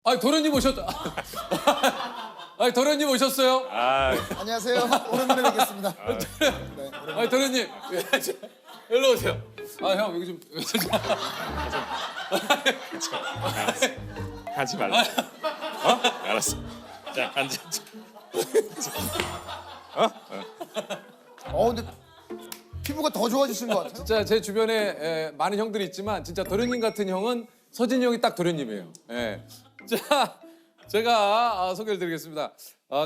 아, 도련님 오셨다. 아, 도련님 오셨어요? 안녕하세요. 오랜만에 뵙겠습니다. 아, 도련님. 일로 오세요. 아, 형 여기 좀. 하지 말라. 어? 알았어. 자, 앉아. 근데 피부가 더 좋아지신 것 같아요. 진짜 제 주변에 많은 형들이 있지만 진짜 도련님 같은 형은 서진이 형이 딱 도련님이에요. 예. 자, 제가 소개를 드리겠습니다.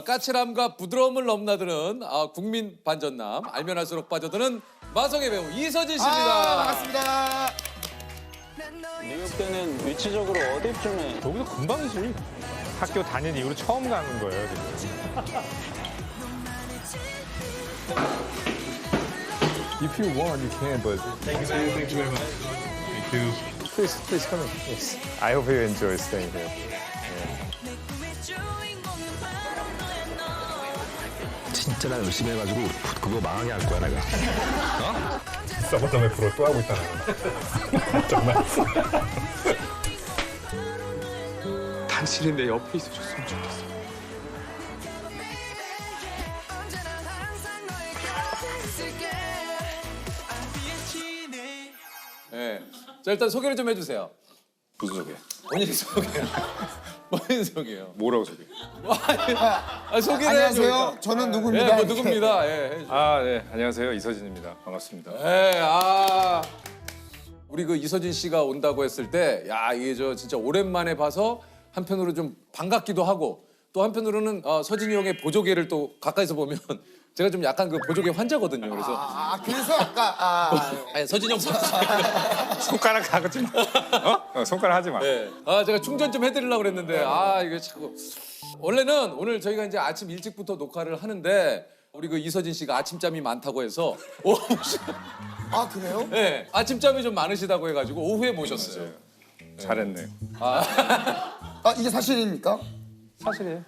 까칠함과 부드러움을 넘나드는 국민 반전남, 알면 할수록 빠져드는 마성의 배우 이서진 씨입니다. 반갑습니다. 뉴욕 때는 위치적으로 어디쯤에 여기서 금방이지. 학교 다닌 이후로 처음 가는 거예요, 지금. If you want, you can, but thank you very much. Thank you. Please come in. Yes. I hope you enjoy staying here. 진짜 나 열심히 해가지고 그거 망하게 할 거야 내가. 서버덤의 프로 또 하고 있다는 거. 정말. 당신이 내 옆에 있어줬으면 좋겠어. 예. 자, 일단 소개를 좀 해주세요. 무슨 소개? 본인 소개. 본인 소개요. 뭐라고 소개? 소개를 안녕하세요. 해줘요. 저는 누구입니다. 뭐 누굽니다. 예, 해주세요. 네. 안녕하세요. 이서진입니다. 반갑습니다. 예, 우리 그 이서진 씨가 온다고 했을 때, 야, 이게 저 진짜 오랜만에 봐서 한편으로 좀 반갑기도 하고 또 한편으로는 서진이 형의 보조개를 또 가까이서 보면 제가 좀 약간 그 보조개 환자거든요. 그래서 그래서 아까 아니, 서진이 형 손가락 하지 마. 손가락 하지 마. 네. 제가 충전 좀 해드리려고 그랬는데 이게 자꾸 원래는 오늘 저희가 이제 아침 일찍부터 녹화를 하는데 우리 그 이서진 씨가 아침잠이 많다고 해서 그래요? 네, 아침잠이 좀 많으시다고 해가지고 오후에 모셨어요. 잘했네. 이게 사실입니까? 사실이에요.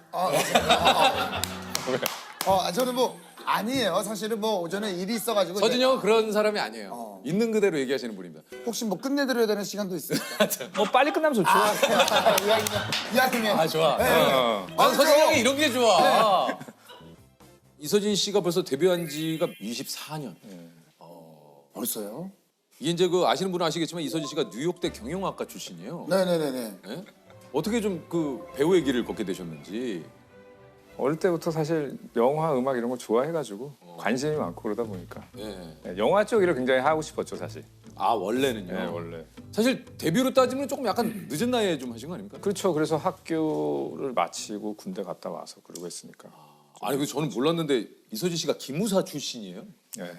저는 뭐 아니에요. 사실은 뭐 오전에 일이 있어가지고 서진이 이제 형은 그런 사람이 아니에요. 있는 그대로 얘기하시는 분입니다. 혹시 뭐 끝내드려야 되는 시간도 있습니까? 뭐 빨리 끝나면 좋죠. 이야기면. 좋아. 어. 서진이 형이 이런 게 좋아. 이서진 씨가 벌써 데뷔한 지가 24년. 벌써요? 이게 이제 그 아시는 분은 아시겠지만 이서진 씨가 뉴욕대 경영학과 출신이에요. 네네네네. 네? 어떻게 좀 그 배우의 길을 걷게 되셨는지. 어릴 때부터 사실 영화, 음악 이런 거 좋아해가지고 관심이 많고 그러다 보니까 네. 영화 쪽 일을 굉장히 하고 싶었죠, 사실. 원래는요. 네, 원래. 사실 데뷔로 따지면 조금 약간 늦은 나이에 좀 하신 거 아닙니까? 그렇죠. 그래서 학교를 마치고 군대 갔다 와서 그러고 했으니까. 아니 그 저는 몰랐는데 이서진 씨가 기무사 출신이에요? 네.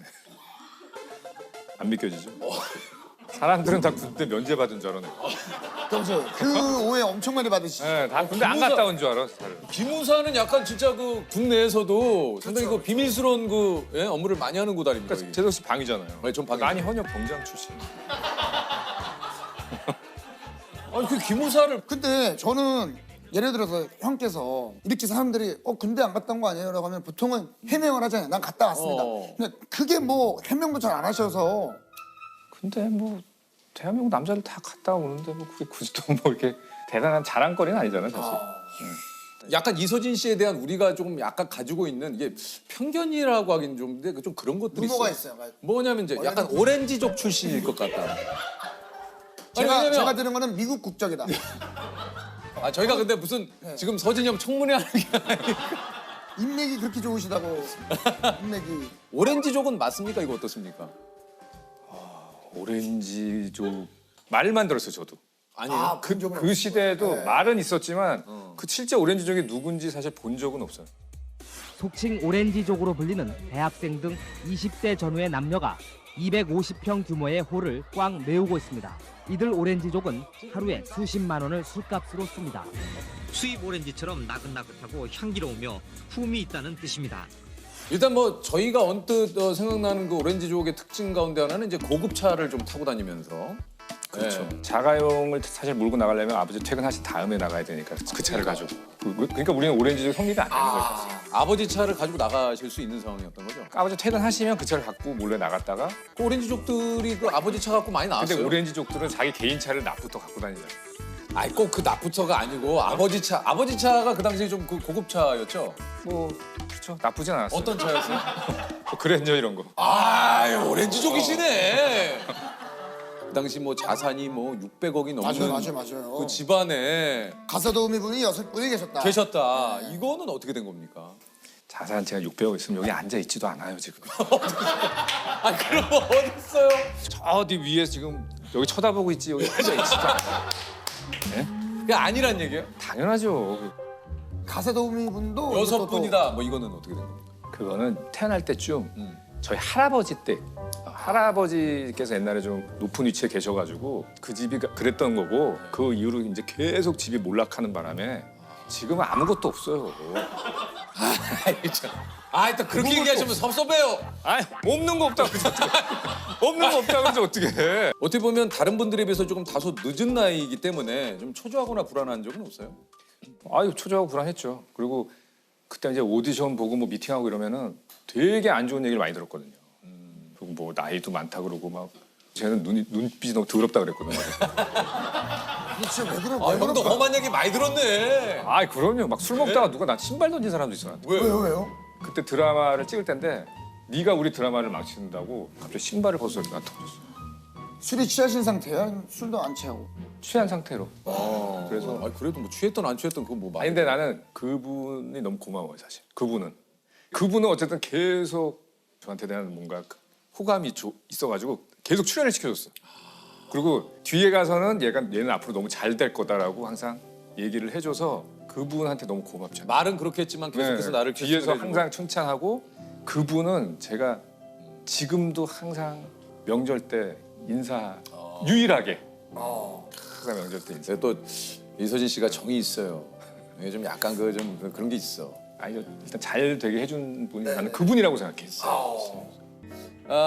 안 믿겨지죠? 사람들은 다 군대 면제 받은 줄 알았네. 그 오해 엄청 많이 받으시죠? 네, 다 군대 안 갔다 온 줄 알아. 다들. 기무사는 약간 진짜 그 국내에서도 상당히 그 비밀스러운 그 업무를 많이 하는 곳 아닙니까? 그러니까 제도 씨 방이잖아요. 네, 전 방이죠. 난이 현역 병장 출신. 아니 그 기무사를 근데 저는 예를 들어서 형께서 이렇게 사람들이 군대 안 갔다 온 거 아니에요? 라고 하면 보통은 해명을 하잖아요. 난 갔다 왔습니다. 근데 그게 뭐 해명도 잘 안 하셔서 근데 뭐 대한민국 남자들 다 갔다 오는데 뭐 그게 굳이 또 뭐 이렇게 대단한 자랑거리는 아니잖아요, 사실. 약간 이서진 씨에 대한 우리가 조금 약간 가지고 있는 이게 편견이라고 하긴 좀 근데 좀 그런 것들이 루머가 있어요. 있어요. 뭐냐면 이제 약간 오렌지족 출신일 것 같다. 제가 왜냐면 들은 거는 미국 국적이다. 저희가 근데 무슨 지금 서진이 형 청문회 하는 게 아니고 인맥이 그렇게 좋으시다고. 인맥이. 오렌지족은 맞습니까? 이거 어떻습니까? 오렌지족 말만 들었어요, 저도. 아니에요. 그 시대에도 말은 있었지만 그 실제 오렌지족이 누군지 사실 본 적은 없어요. 속칭 오렌지족으로 불리는 대학생 등 20대 전후의 남녀가 250평 규모의 홀을 꽉 메우고 있습니다. 이들 오렌지족은 하루에 수십만 원을 술값으로 씁니다. 수입 오렌지처럼 나긋나긋하고 향기로우며 품이 있다는 뜻입니다. 일단 뭐 저희가 언뜻 생각나는 그 오렌지족의 특징 가운데 하나는 이제 고급차를 좀 타고 다니면서 그렇죠. 자가용을 사실 몰고 나가려면 아버지 퇴근하신 다음에 나가야 되니까 그 차를 가지고. 그러니까 우리는 오렌지족 성립이 안 되는 거예요. 사실. 아버지 차를 가지고 나가실 수 있는 상황이었던 거죠. 아버지 퇴근하시면 그 차를 갖고 몰래 나갔다가 그 오렌지족들이 그 아버지 차 갖고 많이 나왔어요. 근데 오렌지족들은 자기 개인 차를 낮부터 갖고 다니잖아요. 아니 꼭 그 나부터가 아니고 아버지 차가 그 당시에 좀 그 고급 차였죠? 뭐 그렇죠. 나쁘진 않았어요. 어떤 차였어요? 뭐 그랜저 이런 거. 아, 오렌지족이시네. 그 당시 뭐 자산이 뭐 600억이 넘는 맞아요. 그 집안에 가사 도우미 분이 6분이 계셨다. 계셨다. 이거는 어떻게 된 겁니까? 자산 제가 600억 있으면 여기 앉아 있지도 않아요 지금. 아, 그럼 뭐 어딨어요? 저 어디 위에 지금 여기 쳐다보고 있지 여기 앉아 있지도 않아요. 그게 아니란 얘기예요? 당연하죠. 가사 도우미 분도 6분이다. 뭐 이거는 어떻게 된 겁니까? 그거는 태어날 때쯤 저희 할아버지 때 할아버지께서 옛날에 좀 높은 위치에 계셔가지고 그 집이 그랬던 거고 그 이후로 이제 계속 집이 몰락하는 바람에 지금은 아무것도 없어요. 아, 또 그렇게 얘기하시면 섭섭해요. 아니 없는 거 없다고 그러지 어떡해. 없는 거 없다고 그러지 어떻게 해. 어떻게 보면 다른 분들에 비해서 조금 다소 늦은 나이이기 때문에 좀 초조하거나 불안한 적은 없어요? 아유 초조하고 불안했죠. 그리고 그때 이제 오디션 보고 뭐 미팅하고 이러면은 되게 안 좋은 얘기를 많이 들었거든요. 그리고 뭐 나이도 많다 그러고 막 쟤는 눈빛이 너무 더럽다 그랬거든요. 진짜 왜 그래? 아, 형도 험한 얘기 많이 들었네. 아 그럼요. 막 술 먹다가 누가 나 신발 던진 사람도 있어. 왜요? 그때 드라마를 찍을 때인데 네가 우리 드라마를 망친다고 갑자기 신발을 벗어 나 던졌어. 술이 취하신 상태야? 아니면 술도 안 취하고? 취한 상태로. 그래서 아, 그래도 뭐 취했던 안 취했던 그거 뭐 아니 근데 나는 그분이 너무 고마워요 사실. 그분은 어쨌든 계속 저한테 대한 뭔가 호감이 있어가지고 계속 출연을 시켜줬어. 그리고 뒤에 가서는 얘는 앞으로 너무 잘 될 거다라고 항상 얘기를 해줘서 그분한테 너무 고맙죠. 말은 그렇게 했지만 계속해서 나를 뒤에서 해주고. 항상 칭찬하고 그분은 제가 지금도 항상 명절 때 인사 유일하게 항상 명절 때 인사. 근데 또 이서진 씨가 정이 있어요. 이게 좀 약간 그런 게 있어. 아니 일단 잘 되게 해준 분이 나는 그분이라고 생각했어.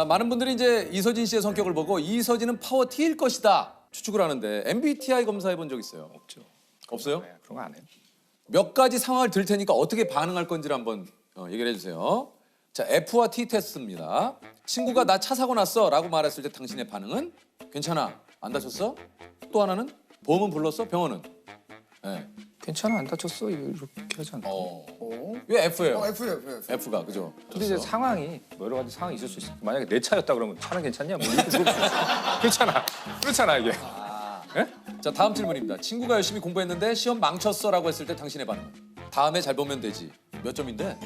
많은 분들이 이제 이서진 씨의 성격을 보고 이서진은 파워 T일 것이다 추측을 하는데 MBTI 검사해 본 적 있어요? 없죠. 없어요? 네, 그런 거 안 해요. 몇 가지 상황을 들 테니까 어떻게 반응할 건지를 한번 얘기를 해주세요. 자, F와 T 테스트입니다. 친구가 나 차 사고 났어 라고 말했을 때 당신의 반응은? 괜찮아, 안 다쳤어? 또 하나는? 보험은 불렀어? 병원은? 네. 괜찮아 안 다쳤어 이렇게 하지 않나. 왜 F예요? F예요. F가 그죠? 근데 이제 상황이 여러 가지 상황이 있을 수 있어. 만약에 내 차였다 그러면 차는 괜찮냐? 뭐 이렇게 물어볼 수 있어. 그렇잖아 이게. 자, 다음 질문입니다. 친구가 열심히 공부했는데 시험 망쳤어라고 했을 때 당신의 반응은? 다음에 잘 보면 되지. 몇 점인데?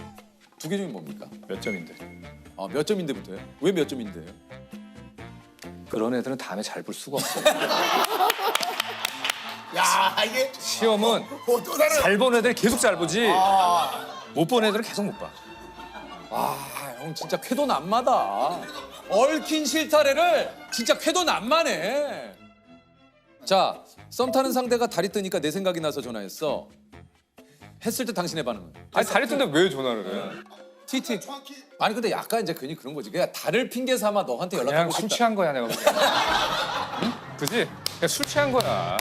두 개 중에 뭡니까? 몇 점인데? 아, 몇 점인데부터요? 왜 몇 점인데요? 그런 애들은 다음에 잘 볼 수가 없어. 야 이게 시험은 또 다른. 잘 본 애들 계속 잘 보지. 못 본 애들은 계속 못 봐. 아, 형 진짜 쾌도 난마다. 얽힌 실타래를 진짜 쾌도 난마네. 자, 썸 타는 상대가 다리 뜨니까 내 생각이 나서 전화했어. 했을 때 당신의 반응은? 아니 다리 뜬데 왜 전화를 해? TT. 아니 근데 약간 이제 괜히 그런 거지. 그냥 다를 핑계 삼아 너한테 그냥 연락하고 술 싶다. 취한 거야 내가 보기엔. 응? 그지? 그냥 술 취한 거야.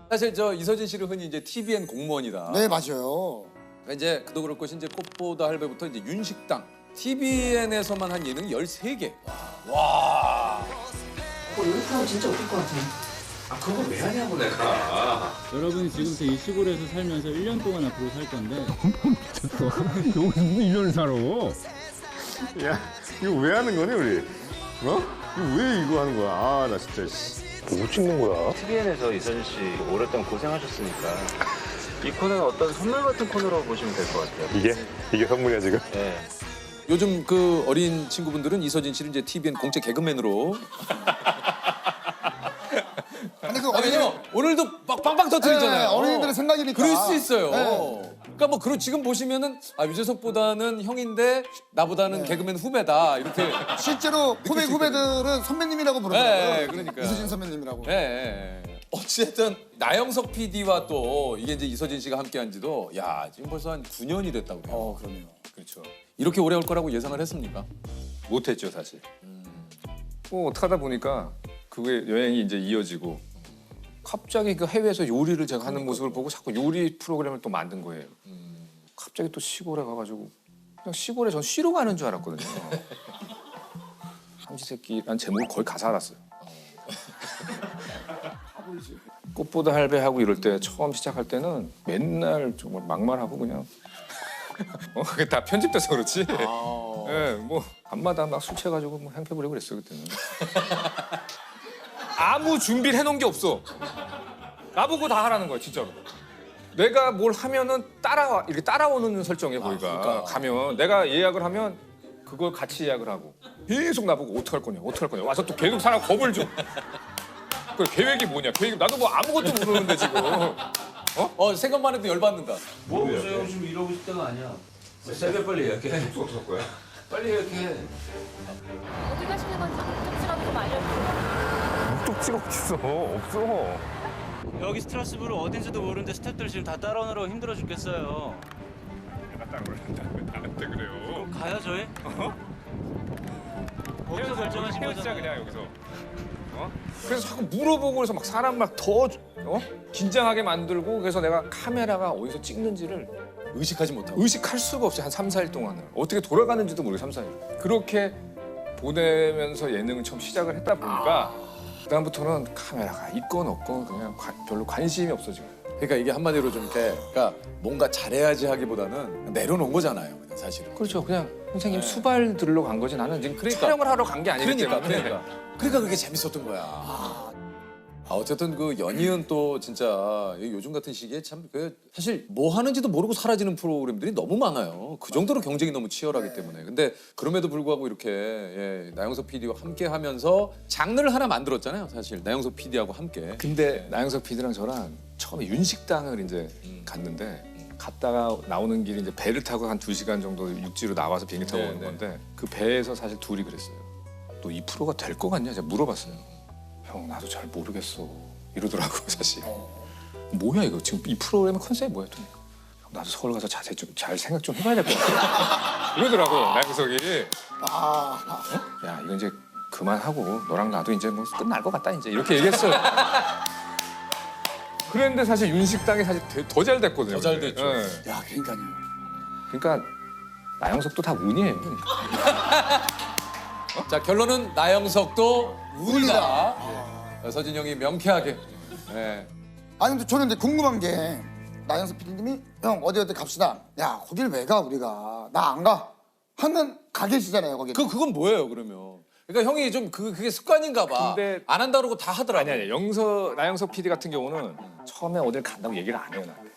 사실 저 이서진 씨를 흔히 이제 TVN 공무원이다. 네 맞아요. 그러니까 이제 그도 그럴 것이 이제 꽃보다 할배부터 이제 윤식당. TVN에서만 한 예능이 13개. 와. 연습하면 진짜 웃길 것 같아요. 아 그거 왜 하냐고 내가. 여러분이 지금부터 이 시골에서 살면서 1년 동안 앞으로 살 건데 여기서 무슨 1년을 살아? 야, 이거 왜 하는 거니, 우리? 어? 이거 왜 이거 하는 거야? 아, 나 진짜. 뭐 찍는 거야? TVN에서 이서진 씨 오랫동안 고생하셨으니까 이 코너는 어떤 선물 같은 코너로 보시면 될 것 같아요. 이게 선물이야, 지금? 네. 요즘 그 어린 친구분들은 이서진 씨를 이제 TVN 공채 개그맨으로. 근데 그 아, 어린이들, 왜냐면 오늘도 막 빵빵 터뜨리잖아요. 네, 어린이들의 생각이니까. 그럴 수 있어요. 네. 그러니까 뭐 지금 보시면은 아, 유재석보다는 형인데 나보다는 개그맨 후배다 이렇게. 실제로 후배들은 선배님이라고 부르더라고요. 네, 그러니까요. 이수진 선배님이라고. 네. 어쨌든 나영석 PD와 또 이게 이제 이서진 씨가 함께한지도 야 지금 벌써 한 9년이 됐다고 해요. 그럼요. 그렇죠. 이렇게 오래 올 거라고 예상을 했습니까? 못했죠 사실. 뭐 어떻게 하다 보니까 그게 여행이 이제 이어지고 갑자기 그 해외에서 요리를 제가 하는 모습을 보고 자꾸 요리 프로그램을 또 만든 거예요. 갑자기 또 시골에 가가지고 그냥 시골에 전 쉬러 가는 줄 알았거든요. 삼시세끼라는 제목을 거의 가사 알았어요. 꽃보다 할배하고 이럴 때 처음 시작할 때는 맨날 정말 막말하고 그냥 그게 다 편집돼서 그렇지. 예, 뭐 밤마다 막 술 취해가지고 뭐 행패 부리고 그랬어요 그때는. 아무 준비를 해놓은 게 없어. 나보고 다 하라는 거야 진짜로. 내가 뭘 하면은 이렇게 따라오는 설정이야 거기가. 그러니까. 가면 내가 예약을 하면 그걸 같이 예약을 하고 계속 나보고 어떡할 거냐 와서 또 계속 사람 겁을 줘. 그 계획이 뭐냐? 나도 뭐 아무것도 모르는데 지금. 생각만 해도 열받는다. 뭐 보세요? 지금 이러고 있을 때가 아니야. 새벽 빨리 예약해. 어떡할 거야? 빨리 예약해. 어디 가시는 건지 목적지라도 좀 알려주세요. 목적지가 없어. 여기 스트라스부르 어딘지도 모르는데 스태프들 지금 다 따라오느라고 힘들어 죽겠어요. 내가 따로 그러는데 나한테 그래요. 가요 저희? 거기서 결정하신 헤어지자 거잖아요. 그냥 여기서. 그래서 자꾸 물어보고 그래서 막 사람 막 더 긴장하게 만들고 그래서 내가 카메라가 어디서 찍는지를 의식하지 못하고. 의식할 수가 없이 한 3, 4일 동안은 어떻게 돌아가는지도 모르고 3, 4일 그렇게 보내면서 예능을 처음 시작을 했다 보니까 그다음부터는 카메라가 있건 없건 그냥 별로 관심이 없어 지금. 그러니까 이게 한마디로 좀 이렇게 그러니까 뭔가 잘해야지 하기보다는 내려놓은 거잖아요. 그냥 사실은. 그렇죠. 그냥 선생님 수발 들으러 간 거지 나는 지금 그러니까. 촬영을 하러 간 게 아니기 때문에. 그러니까 그게 재밌었던 거야. 어쨌든 그 연이은 또 진짜 요즘 같은 시기에 참 사실 뭐 하는지도 모르고 사라지는 프로그램들이 너무 많아요. 그 정도로 경쟁이 너무 치열하기 때문에. 근데 그럼에도 불구하고 이렇게 나영석 PD와 함께 하면서 장르를 하나 만들었잖아요. 사실 나영석 PD하고 함께. 근데 나영석 PD랑 저랑 처음에 윤식당을 이제 갔는데 갔다가 나오는 길이 이제 배를 타고 한 2시간 정도 육지로 나와서 비행기 타고 오는 건데 그 배에서 사실 둘이 그랬어요. 너 이 프로가 될 것 같냐? 제가 물어봤어요. 형 나도 잘 모르겠어 이러더라고 사실. 뭐야 이거 지금 이 프로그램의 컨셉이 뭐야? 형, 나도 서울 가서 자세히 좀 잘 생각 좀 해봐야 될 것 같아. 이러더라고 나영석이. 야 이거 이제 그만하고 너랑 나도 이제 뭐 끝날 것 같다 이제 이렇게 얘기했어요. 그랬는데 사실 윤식당이 사실 더 잘 됐거든요. 더 잘 됐죠. 네. 야, 그러니까요. 그러니까 나영석도 다 운이에요. 자 결론은 나영석도 운이다. 서진 형이 명쾌하게. 네. 아니 근데 저는 근데 궁금한 게 나영석 PD님이 형 어디 갑시다. 야 거길 왜 가 우리가 나 안 가 하면 가 계시잖아요 거기. 그건 뭐예요 그러면? 그러니까 형이 좀 그게 습관인가 봐. 근데 안 한다 그러고 다 하더라고. 아니 나영석 PD 같은 경우는 처음에 어딜 간다고 얘기를 안 해요 나한테.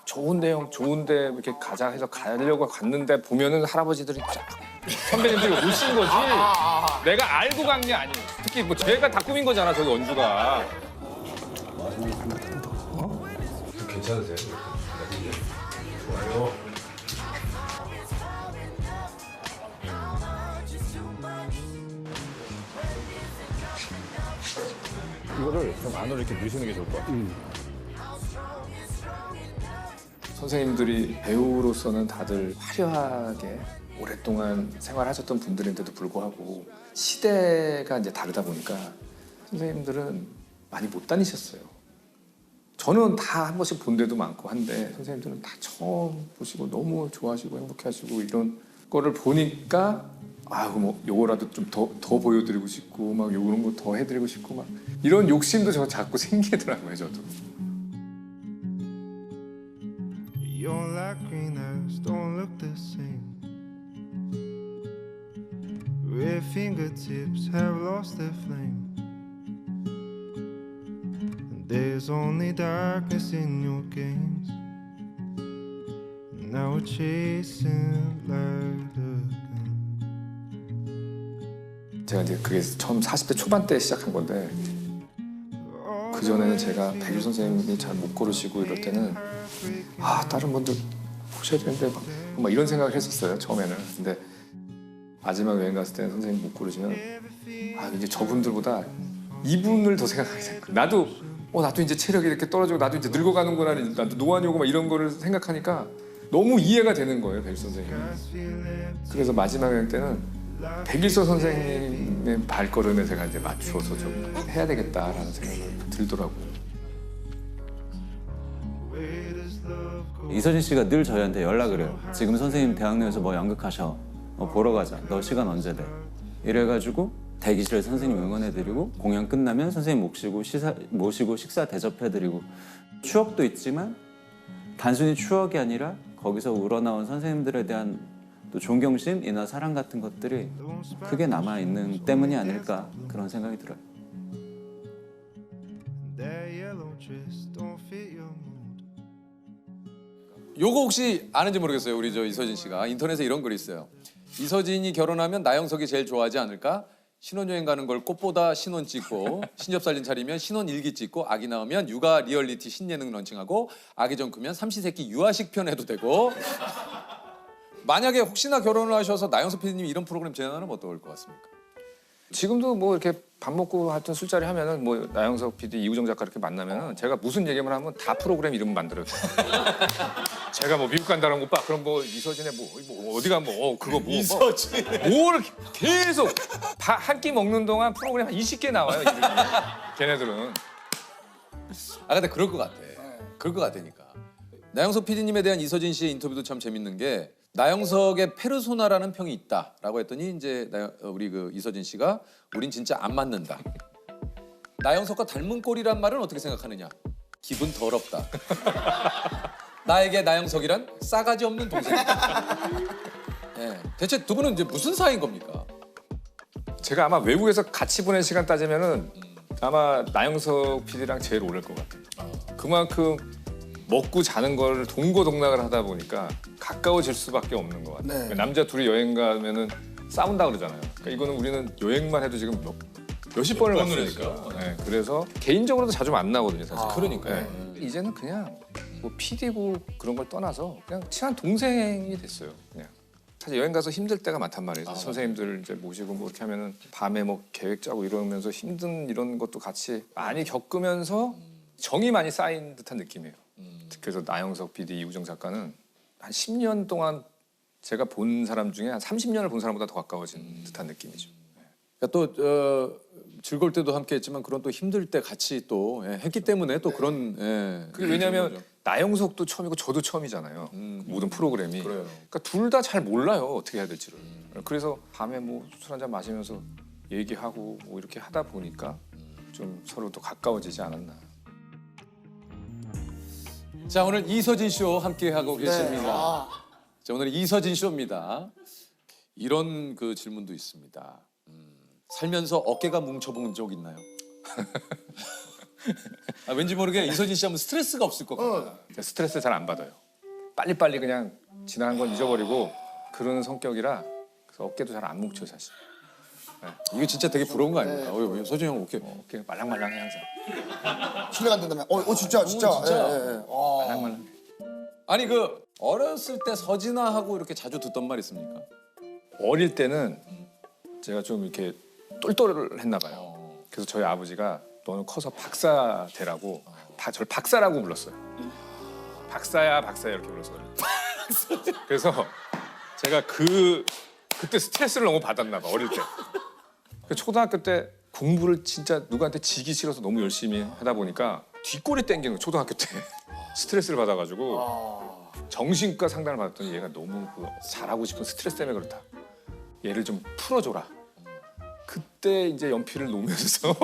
좋은데 형 좋은데 이렇게 가자 해서 가려고 갔는데 보면은 할아버지들이 쫙 선배님들이 오신 거지. 내가 알고 간 게 아니에요. 특히 뭐 제가 다 꾸민 거잖아 저기 원주가. 괜찮으세요? 좋아요. 이거를 좀 안으로 이렇게 넣으시는 게 좋을 것 같아요. 선생님들이 배우로서는 다들 화려하게 오랫동안 생활하셨던 분들인데도 불구하고 시대가 이제 다르다 보니까 선생님들은 많이 못 다니셨어요. 저는 다 한 번씩 본 데도 많고 한데 선생님들은 다 처음 보시고 너무 좋아하시고 행복해하시고 이런 거를 보니까 뭐 요거라도 좀 더 보여드리고 싶고 막 요런 거 더 해드리고 싶고 막 이런 욕심도 저 자꾸 생기더라고요 저도. Your light green eyes don't look the same. Red fingertips have lost their flame. And there's only darkness in your games. Now we're chasing light again. 제가 이제 그게 처음 40대 초반 때 시작한 건데 그 전에는 제가 백일 선생님이 잘 못 고르시고 이럴 때는 다른 분들 보셔야 되는데 막 이런 생각을 했었어요 처음에는. 근데 마지막 여행 갔을 때는 선생님 못 고르시면 이제 저분들보다 이분을 더 생각하게 된 거예요. 나도 이제 체력이 이렇게 떨어지고 나도 이제 늙어가는구나, 나도 노안이 오고 막 이런 거를 생각하니까 너무 이해가 되는 거예요 백일 선생님. 그래서 마지막 여행 때는 백일서 선생님의 발걸음에 제가 이제 맞추어서 좀 해야 되겠다라는 생각이 들더라고요. 이서진 씨가 늘 저희한테 연락을 해요. 지금 선생님 대학로에서 뭐 연극하셔. 보러 가자. 너 시간 언제 돼? 이래가지고 대기실에 선생님 응원해드리고 공연 끝나면 선생님 모시고 식사 대접해드리고 추억도 있지만 단순히 추억이 아니라 거기서 우러나온 선생님들에 대한 또 존경심이나 사랑 같은 것들이 크게 남아있는 때문이 아닐까 그런 생각이 들어요. Their yellow dress don't fit your mood. 요거 혹시 아는지 모르겠어요. 우리 저 이서진 씨가 인터넷에 이런 글이 있어요. 이서진이 결혼하면 나영석이 제일 좋아하지 않을까? 신혼여행 가는 걸 꽃보다 신혼 찍고 신접살림 차리면 신혼 일기 찍고 아기 낳으면 육아 리얼리티 신예능 런칭하고 아기 좀 크면 삼시세끼 유아식 편 해도 되고 만약에 혹시나 결혼을 하셔서 나영석 PD님이 이런 프로그램 제안하면 어떨 것 같습니까? 지금도 뭐 이렇게 밥 먹고 하여튼 술자리 하면은 뭐 나영석 PD, 이우정 작가 이렇게 만나면은 제가 무슨 얘기만 하면 다 프로그램 이름 만들어요. 제가 뭐 미국 간다는 오빠 그럼 뭐 이서진의 뭐 어디가 뭐 그거 뭐 이서진 뭘 계속 한 끼 먹는 동안 프로그램 한 20개 나와요 이름이. 걔네들은. 아 근데 그럴 것 같아. 그럴 것 같으니까. 나영석 PD님에 대한 이서진 씨의 인터뷰도 참 재밌는 게 나영석의 페르소나라는 평이 있다라고 했더니 이제 우리 그 이서진 씨가 우린 진짜 안 맞는다. 나영석과 닮은 꼴이란 말은 어떻게 생각하느냐? 기분 더럽다. 나에게 나영석이란 싸가지 없는 동생이다. 네. 대체 두 분은 이제 무슨 사이인 겁니까? 제가 아마 외국에서 같이 보낸 시간 따지면은 아마 나영석 PD랑 제일 오를 것 같아요. 그만큼 먹고 자는 걸 동고동락을 하다 보니까 가까워질 수밖에 없는 것 같아요. 네. 남자 둘이 여행 가면은 싸운다 그러잖아요. 그러니까 이거는 우리는 여행만 해도 지금 몇십 번을 갔으니까. 네, 그래서 개인적으로도 자주 만나거든요, 사실. 그러니까요. 네. 이제는 그냥 뭐 PD고 그런 걸 떠나서 그냥 친한 동생이 됐어요. 그냥. 사실 여행 가서 힘들 때가 많단 말이에요. 선생님들 이제 모시고 뭐 이렇게 하면은 밤에 뭐 계획 짜고 이러면서 힘든 이런 것도 같이 많이 겪으면서 정이 많이 쌓인 듯한 느낌이에요. 그래서 나영석 PD, 이우정 작가는 한 10년 동안 제가 본 사람 중에 한 30년을 본 사람보다 더 가까워진 듯한 느낌이죠. 그러니까 또 즐거울 때도 함께했지만 그런 또 힘들 때 같이 또 했기 때문에 또 그런. 그게 왜냐하면 나영석도 처음이고 저도 처음이잖아요. 모든 프로그램이. 그래요. 그러니까 둘 다 잘 몰라요 어떻게 해야 될지를. 그래서 밤에 뭐 술 한잔 마시면서 얘기하고 뭐 이렇게 하다 보니까 좀 서로 더 가까워지지 않았나. 자 오늘 이서진 쇼 함께 하고 계십니다. 자 오늘 이서진 쇼입니다. 이런 그 질문도 있습니다. 살면서 어깨가 뭉쳐본 적 있나요? 아, 왠지 모르게 이서진 씨 하면 스트레스가 없을 것 같아요. 스트레스 잘 안 받아요. 빨리빨리 그냥 지나간 건 잊어버리고 그러는 성격이라 그래서 어깨도 잘 안 뭉쳐요 사실. 이게 진짜 되게 부러운 거 아닙니까? 서진 형 어깨. 어깨가 말랑말랑해 항상. 실례가 안 된다면 진짜. 말랑말랑해. 아니 그 어렸을 때 서진아하고 이렇게 자주 듣던 말 있습니까? 어릴 때는 제가 좀 이렇게 똘똘했나 봐요. 그래서 저희 아버지가 너는 커서 박사 되라고 저를 박사라고 불렀어요. 박사야 박사야 이렇게 불렀어요. 그래서 제가 그때 스트레스를 너무 받았나 봐 어릴 때. 초등학교 때 공부를 진짜 누구한테 지기 싫어서 너무 열심히 하다 보니까 뒷골이 땡기는 거 초등학교 때 스트레스를 받아가지고 정신과 상담을 받았더니 얘가 너무 잘하고 싶은 스트레스 때문에 그렇다. 얘를 좀 풀어줘라. 그때 이제 연필을 놓으면서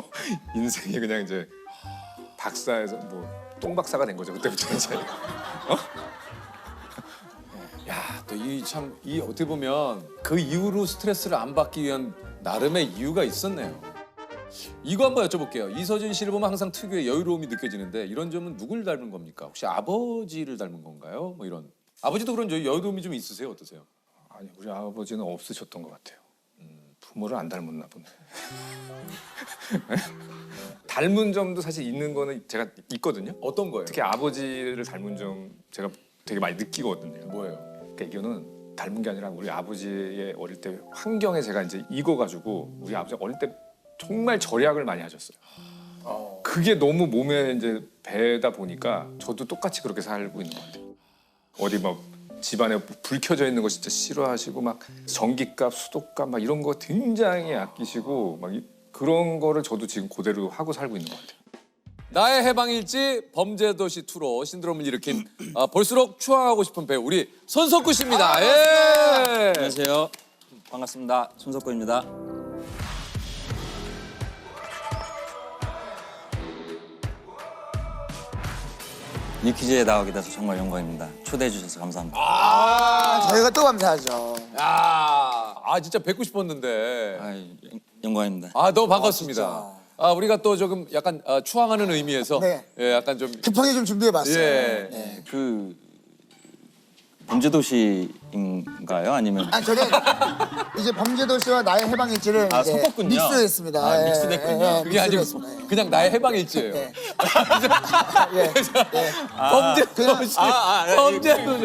인생이 그냥 이제 박사에서 뭐 똥박사가 된 거죠 그때부터 이제. 야, 또 이 어떻게 보면 그 이후로 스트레스를 안 받기 위한 나름의 이유가 있었네요. 이거 한번 여쭤볼게요. 이서진 씨를 보면 항상 특유의 여유로움이 느껴지는데 이런 점은 누굴 닮은 겁니까? 혹시 아버지를 닮은 건가요? 뭐 이런. 아버지도 그런 여유로움이 좀 있으세요? 어떠세요? 아니 우리 아버지는 없으셨던 것 같아요. 부모를 안 닮았나 보네. 닮은 점도 사실 있는 거는 제가 있거든요. 어떤 거예요? 특히 아버지를 닮은 점 제가 되게 많이 느끼거든요. 뭐예요? 그러니까 이거는 닮은 게 아니라 우리 아버지의 어릴 때 환경에 제가 이제 익어가지고 우리 아버지가 어릴 때 정말 절약을 많이 하셨어요. 그게 너무 몸에 이제 배다 보니까 저도 똑같이 그렇게 살고 있는 것 같아요. 어디 막 집안에 불 켜져 있는 거 진짜 싫어하시고 막 전기값, 수도값 막 이런 거 굉장히 아끼시고 막 그런 거를 저도 지금 그대로 하고 살고 있는 것 같아요. 나의 해방일지 범죄도시 2로 신드롬을 일으킨 볼수록 추앙하고 싶은 배우 우리 손석구 씨입니다. 예. 안녕하세요. 반갑습니다. 손석구입니다. 유퀴즈에 나오게 돼서 정말 영광입니다. 초대해 주셔서 감사합니다. 저희가 또 감사하죠. 진짜 뵙고 싶었는데. 영광입니다. 너무 반갑습니다. 우리가 또 조금 약간 추앙하는 의미에서 네. 예, 약간 좀 급하게 좀 준비해봤어요. 예. 네. 그 범죄도시인가요? 아니면 저는 이제 범죄도시와 나의 해방일지를 이제 섞었군요. 믹스했습니다. 믹스됐군요. 그게 아니고 그냥 나의 해방일지예요. 범죄도시. 범죄도시.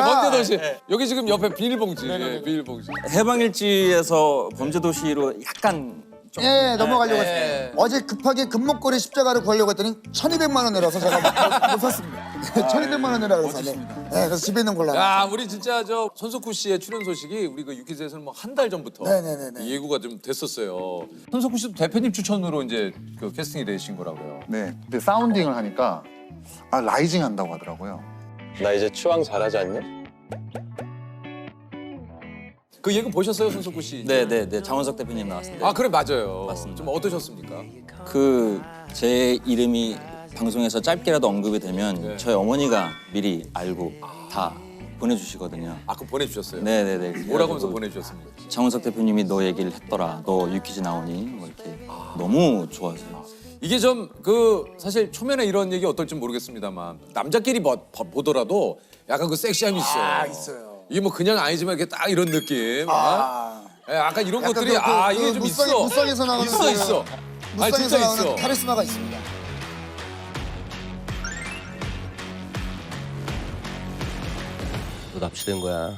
범죄도시. 여기 지금 옆에 비닐봉지. 예, 비닐봉지. 해방일지에서 범죄도시로 약간 넘어가려고 했어요. 어제 급하게 금목걸이 십자가를 구하려고 했더니 1,200만 원 내라서 제가 못 샀습니다. 1,200만 원 내라 그래서 그래서 집에 있는 걸로. 우리 진짜 저 손석구 씨의 출연 소식이 우리 그 유퀴즈에서는 뭐 한 달 전부터 예고가 좀 됐었어요. 손석구 씨도 대표님 추천으로 이제 그 캐스팅이 되신 거라고요. 네. 근데 사운딩을 하니까 라이징 한다고 하더라고요. 나 이제 추앙 잘하지 않냐? 그 예고 보셨어요, 손석구 씨? 네네네. 장원석 대표님 나왔습니다. 그래 맞아요. 맞습니다. 좀 어떠셨습니까? 제 이름이 방송에서 짧게라도 언급이 되면 저희 어머니가 미리 알고 다 보내주시거든요. 그거 보내주셨어요? 네네네. 뭐라고 하면서 보내주셨습니까? 장원석 대표님이 너 얘기를 했더라. 너 유퀴즈 나오니? 뭐 이렇게 너무 좋아하세요. 이게 좀 사실 초면에 이런 얘기 어떨지 모르겠습니다만 남자끼리 보더라도 약간 그 섹시함이 있어요. 있어요. 이게 뭐 그냥 아니지만 이렇게 딱 이런 느낌. 약간 이런 약간 것들이 이게 좀 무쌍, 있어. 무쌍에서 나오는 있어. 무쌍에서 진짜 나오는 있어. 카리스마가 있습니다. 너 납치된 거야.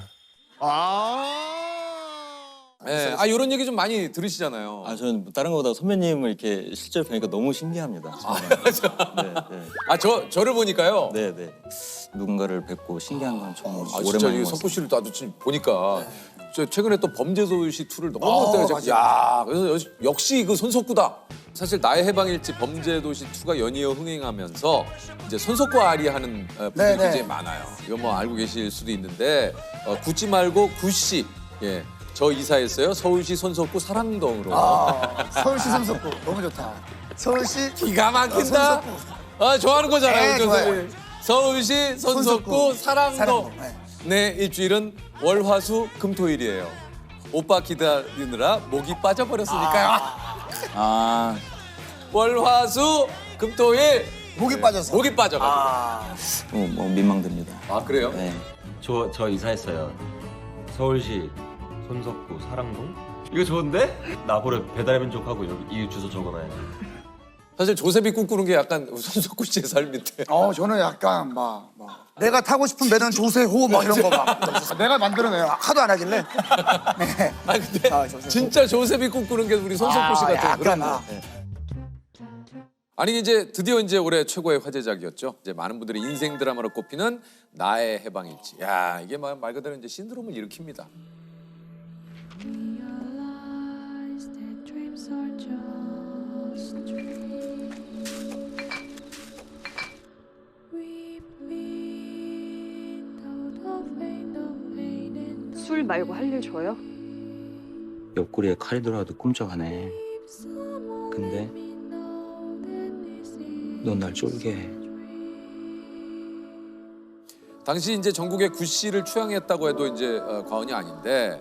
네, 이런 얘기 좀 많이 들으시잖아요. 저는 다른 것보다 선배님을 이렇게 실제로 뵈니까 너무 신기합니다. 저를 보니까요. 네네. 누군가를 뵙고 신기한 건 처음 진짜 오랜만에 이 석구 씨를 나도 지금 보니까 저 최근에 또 범죄도시 2를 너무 맞아요. 야, 그래서 역시 그 손석구다. 사실 나의 해방일지 범죄도시 2가 연이어 흥행하면서 이제 손석구 아리 하는 분들이 굉장히 많아요. 이거 뭐 알고 계실 수도 있는데 구찌 말고 구씨. 예. 저 이사했어요. 서울시 손석구 사랑동으로. 서울시 손석구 너무 좋다. 서울시 기가 막힌다. 좋아하는 거잖아요. 네, 좋아요. 서울시 손석구 사랑동. 네. 네, 일주일은 월화수 금토일이에요. 오빠 기다리느라 목이 빠져버렸으니까요. 월화수 금토일 목이 빠져서. 목이 빠져가지고. 뭐 민망됩니다. 그래요? 네. 저 이사했어요. 서울시 손석구 사랑동. 이거 좋은데? 나보러 배달의민족하고 여기 이 주소 적어놔야지. 사실 조셉이 꿈꾸는 게 약간 손석구 씨의 삶인데. 저는 약간 내가 타고 싶은 배는 조세호 막 이런 거 내가 만들어내요. 하도 안 하길래. 네. 근데 진짜 조셉이 꿈꾸는 게 우리 손석구 씨 같아요. 그런데. 아니 이제 드디어 이제 올해 최고의 화제작이었죠. 이제 많은 분들이 인생 드라마로 꼽히는 나의 해방일지. 야, 이게 말 그대로 이제 신드롬을 일으킵니다. 술 말고 할 일 줘요? 옆구리에 칼이 들어와도 꿈쩍하네. 근데 넌 날 쫄게 해. 당시 이제 전국의 구씨를 추앙했다고 해도 이제 과언이 아닌데.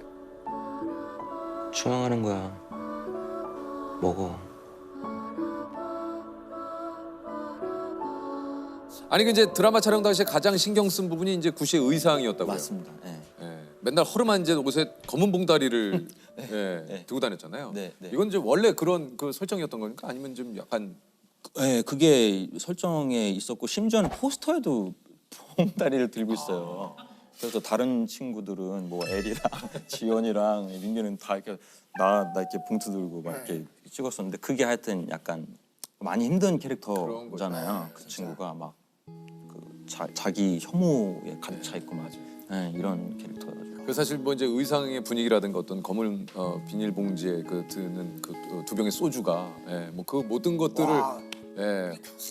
추앙하는 거야. 먹어. 아니 그 이제 드라마 촬영 당시에 가장 신경 쓴 부분이 이제 구씨의 의상이었다고요. 맞습니다. 네. 맨날 허름한 이제 옷에 검은 봉다리를 들고 다녔잖아요. 이건 이제 원래 그런 그 설정이었던 겁니까? 아니면 좀 약간 네, 그게 설정에 있었고 심지어는 포스터에도 봉다리를 들고 있어요. 그래서 다른 친구들은 뭐 엘이랑 지원이랑 민규는 다 이렇게 나 이렇게 봉투 들고 막 이렇게 찍었었는데 그게 하여튼 약간 많이 힘든 캐릭터잖아요. 그 친구가 막 자기 혐오에 가득 차 있고 막 이런 캐릭터여가지고. 그 사실 뭐 이제 의상의 분위기라든가 어떤 검은 비닐봉지에 그 드는 그 두 병의 소주가 뭐 그 모든 것들을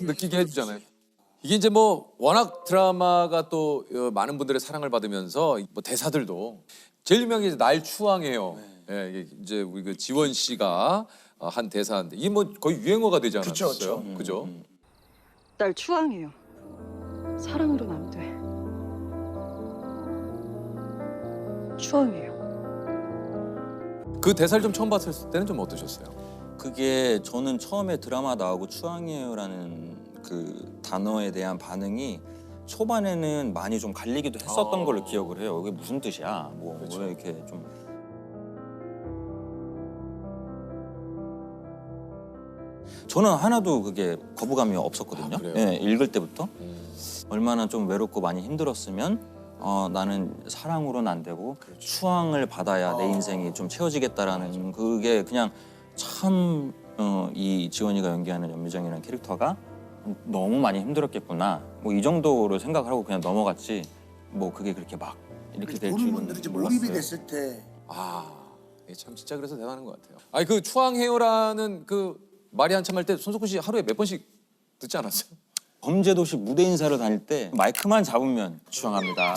느끼게 해주잖아요. 이게 이제 뭐 워낙 드라마가 또 많은 분들의 사랑을 받으면서 뭐 대사들도 제일 유명한 게 이제 날 추앙해요. 이게 이제 우리 그 지원 씨가 한 대사인데 이게 뭐 거의 유행어가 되지 않았어요? 그죠? 날 추앙해요. 사랑으로는 안 돼. 추앙해요. 그 대사를 좀 처음 봤을 때는 좀 어떠셨어요? 그게 저는 처음에 드라마 나오고 추앙해요라는 그 단어에 대한 반응이 초반에는 많이 좀 갈리기도 했었던 걸로 기억을 해요. 이게 무슨 뜻이야? 뭐 왜 이렇게 좀 저는 하나도 그게 거부감이 없었거든요. 예, 읽을 때부터 얼마나 좀 외롭고 많이 힘들었으면 나는 사랑으로는 안 되고 추앙을 받아야 내 인생이 좀 채워지겠다라는 그게 그냥 참 이 지원이가 연기하는 연미정이라는 캐릭터가 너무 많이 힘들었겠구나 뭐 이 정도로 생각을 하고 그냥 넘어갔지 뭐 그게 그렇게 막 이렇게 될 보는 줄은 분들이 좀 몰랐어요. 몰입이 됐을 때 이게 참 진짜 그래서 대단한 것 같아요. 아니 그 추앙해요라는 그 말이 한참 할 때 손석구 씨 하루에 몇 번씩 듣지 않았어요? 범죄도시 무대 인사를 다닐 때 마이크만 잡으면 추앙합니다.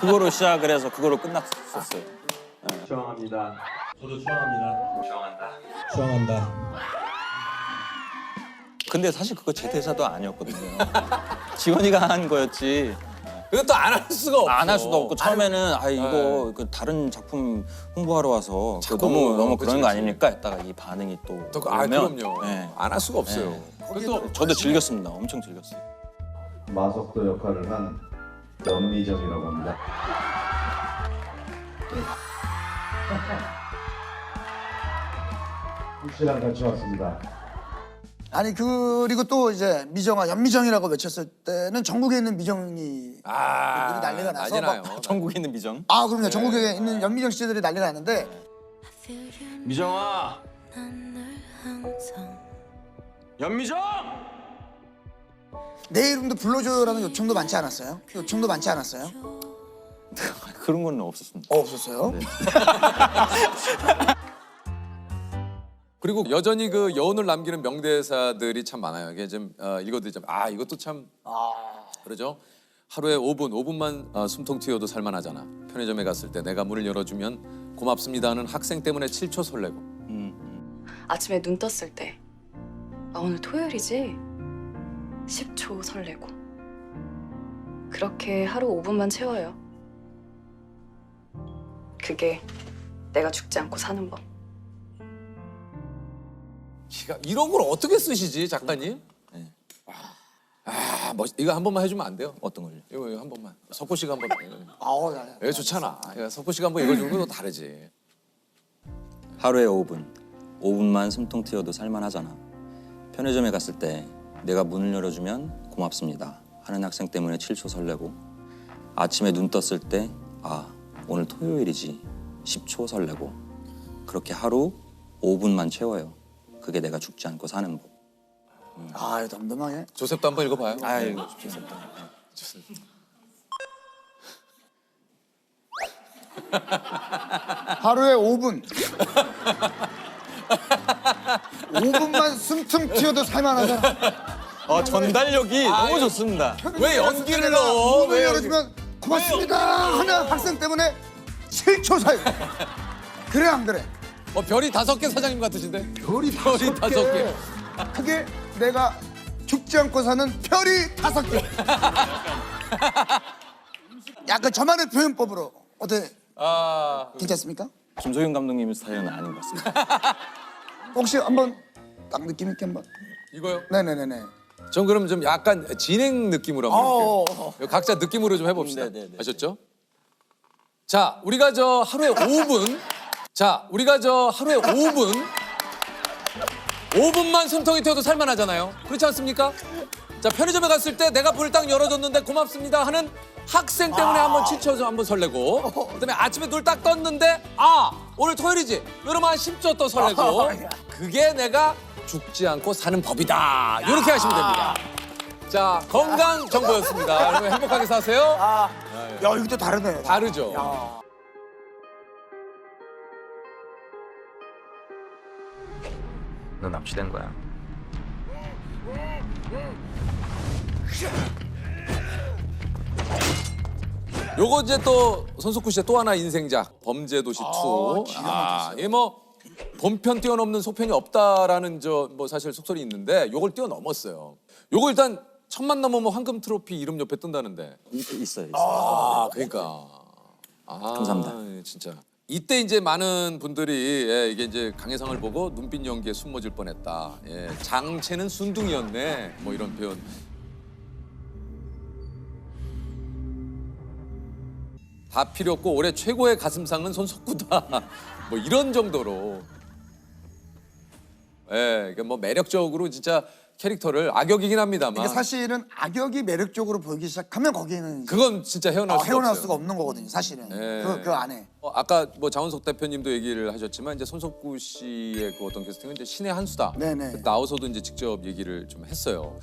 그거로 시작을 해서 그거로 끝났었어요. 추앙합니다. 저도 추앙합니다. 추앙한다. 추앙한다. 근데 사실 그거 제 대사도 아니었거든요. 지원이가 한 거였지. 그것도 안 할 수가 없어. 안 할 수도 없고 처음에는 이거 그 다른 작품 홍보하러 와서 너무 그런 거 아닙니까? 했다가 이 반응이 또 오면, 그럼요. 네. 안 할 수가 없어요. 네. 저도 즐겼습니다. 엄청 즐겼어요. 마석도 역할을 한 연미정이라고 합니다. 씨랑 같이 왔습니다. 아니 그리고 또 이제 미정아 연미정이라고 외쳤을 때는 전국에 있는 미정이 난리가 나서 막 전국에 있는 미정? 그럼요. 전국에 있는 연미정 씨들이 난리가 났는데 미정아. 연미정. 내 이름도 불러줘요라는 요청도 많지 않았어요? 요청도 많지 않았어요? 그런 건 없었습니다. 없었어요? 네. 그리고 여전히 그 여운을 남기는 명대사들이 참 많아요. 이게 좀 읽어드리자면 이것도 참 그러죠. 하루에 5분만 숨통 튀어도 살만하잖아. 편의점에 갔을 때 내가 문을 열어주면 고맙습니다 하는 학생 때문에 7초 설레고. 아침에 눈 떴을 때 오늘 토요일이지? 10초 설레고. 그렇게 하루 5분만 채워요. 그게 내가 죽지 않고 사는 법. 이런 걸 어떻게 쓰시지 작가님? 네. 이거 한 번만 해주면 안 돼요? 어떤 걸요? 이거 한 번만. 석구 씨가 한 번. 야. 이거 좋잖아. 석구 씨가 한번 이걸 주면 또 다르지. 하루에 5분만 숨통 튀어도 살만하잖아. 편의점에 갔을 때 내가 문을 열어주면 고맙습니다 하는 학생 때문에 7초 설레고 아침에 눈 떴을 때 오늘 토요일이지 10초 설레고 그렇게 하루 5분만 채워요. 그게 내가 죽지 않고 사는 법. 덤덤하게. 조셉도 한번 읽어봐요. 아이고 조셉도. 하루에 5분. 5분만 숨통 튀어도 살만하잖아. 전달력이 너무 좋습니다. 왜 연기를 넣어? 문을 열어주면 고맙습니다 하는 학생 때문에 7초 사이. 그래 안 그래? 별이 5개 사장님 같으신데? 별이 5개. 그게 내가 죽지 않고 사는 별이 5개. 약간 저만의 표현법으로 어때? 괜찮습니까? 김소영 감독님 스타일은 아닌 것 같습니다. 혹시 한번 딱 느낌 있게 한번. 이거요? 네네네네. 전 그럼 좀 약간 진행 느낌으로 한번 해볼게요. 각자 느낌으로 좀 해봅시다. 아셨죠? 자, 우리가 하루에 5분. 우리가 하루에 5분만 숨통이 튀어도 살만하잖아요. 그렇지 않습니까? 자, 편의점에 갔을 때 내가 문을 딱 열어줬는데 고맙습니다 하는 학생 때문에 한번 7초 한번 설레고, 그다음에 아침에 눈을 딱 떴는데 오늘 토요일이지. 이러면 한 10초 또 설레고. 그게 내가 죽지 않고 사는 법이다. 이렇게 하시면 됩니다. 자, 건강 정보였습니다. 여러분 행복하게 사세요. 야, 이것도 다르네. 다르죠. 너 납치된 거야. 요거 이제 또 손석구 씨의 또 하나 인생작 범죄도시 2. 기가 막혔어요. 이게 뭐 본편 뛰어넘는 속편이 없다라는 사실 속설이 있는데 요걸 뛰어넘었어요. 요거 일단 천만 넘으면 황금 트로피 이름 옆에 뜬다는데. 있어요. 아, 그러니까. 아, 감사합니다. 진짜. 이때 이제 많은 분들이 예, 이게 이제 강혜상을 보고 눈빛 연기에 숨어질 뻔했다. 예, 장체는 순둥이였네. 뭐 이런 표현. 다 필요 없고 올해 최고의 가슴상은 손석구다. 뭐 이런 정도로. 예, 이게 뭐 매력적으로 진짜 캐릭터를 악역이긴 합니다만. 이게 사실은 악역이 매력적으로 보이기 시작하면 거기는 이제 그건 진짜 헤어날 수가 헤어날 없어요. 수가 없는 거거든요, 사실은. 예. 그 안에. 아까 뭐 장원석 대표님도 얘기를 하셨지만 이제 손석구 씨의 그 어떤 캐스팅은 이제 신의 한 수다. 네네. 나와서도 이제 직접 얘기를 좀 했어요.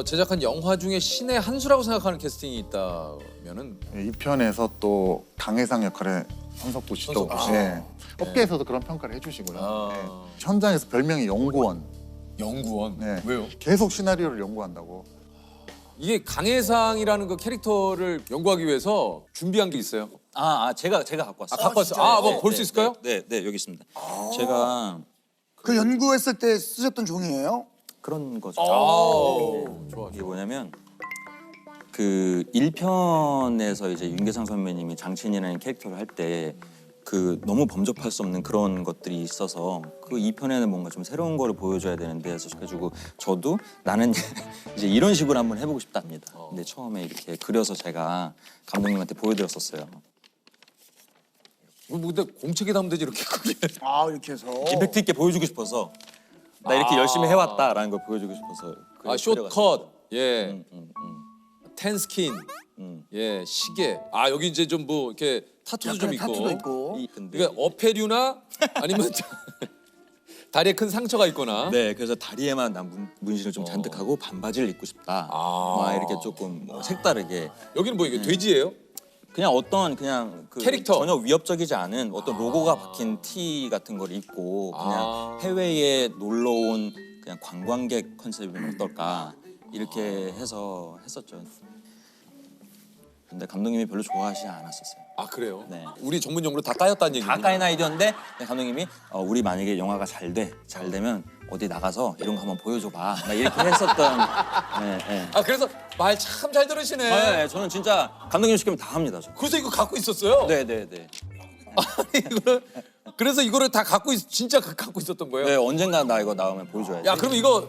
제작한 영화 중에 신의 한 수라고 생각하는 캐스팅이 있다면은 이 편에서 또 강혜상 역할의 손석구 씨도 손석구 씨. 예. 업계에서도 그런 평가를 해주시고요. 예. 현장에서 별명이 연구원. 연구원? 네. 왜요? 계속 시나리오를 연구한다고. 이게 강혜상이라는 그 캐릭터를 연구하기 위해서 준비한 게 있어요. 제가 갖고 왔어요. 갖고 왔어요. 뭐 볼 수 있을까요? 네, 여기 있습니다. 제가 그 연구했을 때 쓰셨던 종이에요? 그런 거죠. 좋아. 이게 뭐냐면 그 1편에서 이제 윤계상 선배님이 장친이라는 캐릭터를 할 때 그 너무 범접할 수 없는 그런 것들이 있어서 그 2편에는 뭔가 좀 새로운 거를 보여줘야 되는데 그래가지고 저도 나는 이제 이런 식으로 한번 해보고 싶답니다. 근데 처음에 이렇게 그려서 제가 감독님한테 보여드렸었어요. 근데 공책에 담으면 되지 이렇게 크게. 이렇게 해서. 임팩트 있게 보여주고 싶어서 나 이렇게 열심히 해왔다라는 걸 보여주고 싶어서. 숏컷, 예, 텐스킨, 예, 시계. 여기 이제 좀 뭐 이렇게 타투도 좀 있고. 타투도 있고. 이게 어패류나 아니면 다리에 큰 상처가 있거나. 네, 그래서 다리에만 난 문신을 좀 잔뜩 하고 반바지를 입고 싶다. 막 이렇게 조금 뭐 색다르게. 여기는 뭐 이게 돼지예요? 그냥 어떤 그냥 그 캐릭터. 전혀 위협적이지 않은 어떤 로고가 박힌 티 같은 걸 입고 그냥 해외에 놀러 온 그냥 관광객 컨셉이면 어떨까 이렇게 해서 했었죠. 근데 감독님이 별로 좋아하시지 않았었어요. 그래요? 네. 우리 전문 용어로 다 까였다는 얘기군요. 다 까인 아이디어인데 감독님이 우리 만약에 영화가 잘 되면 어디 나가서 이런 거 한번 보여줘봐. 막 이렇게 했었던. 네. 그래서 말 참 잘 들으시네. 네, 저는 진짜 감독님 시키면 다 합니다. 그래서 이거 갖고 있었어요? 네. 그래서 이거를 다 진짜 갖고 있었던 거예요? 네, 언젠가 나 이거 나오면 보여줘야지. 야, 그럼 이거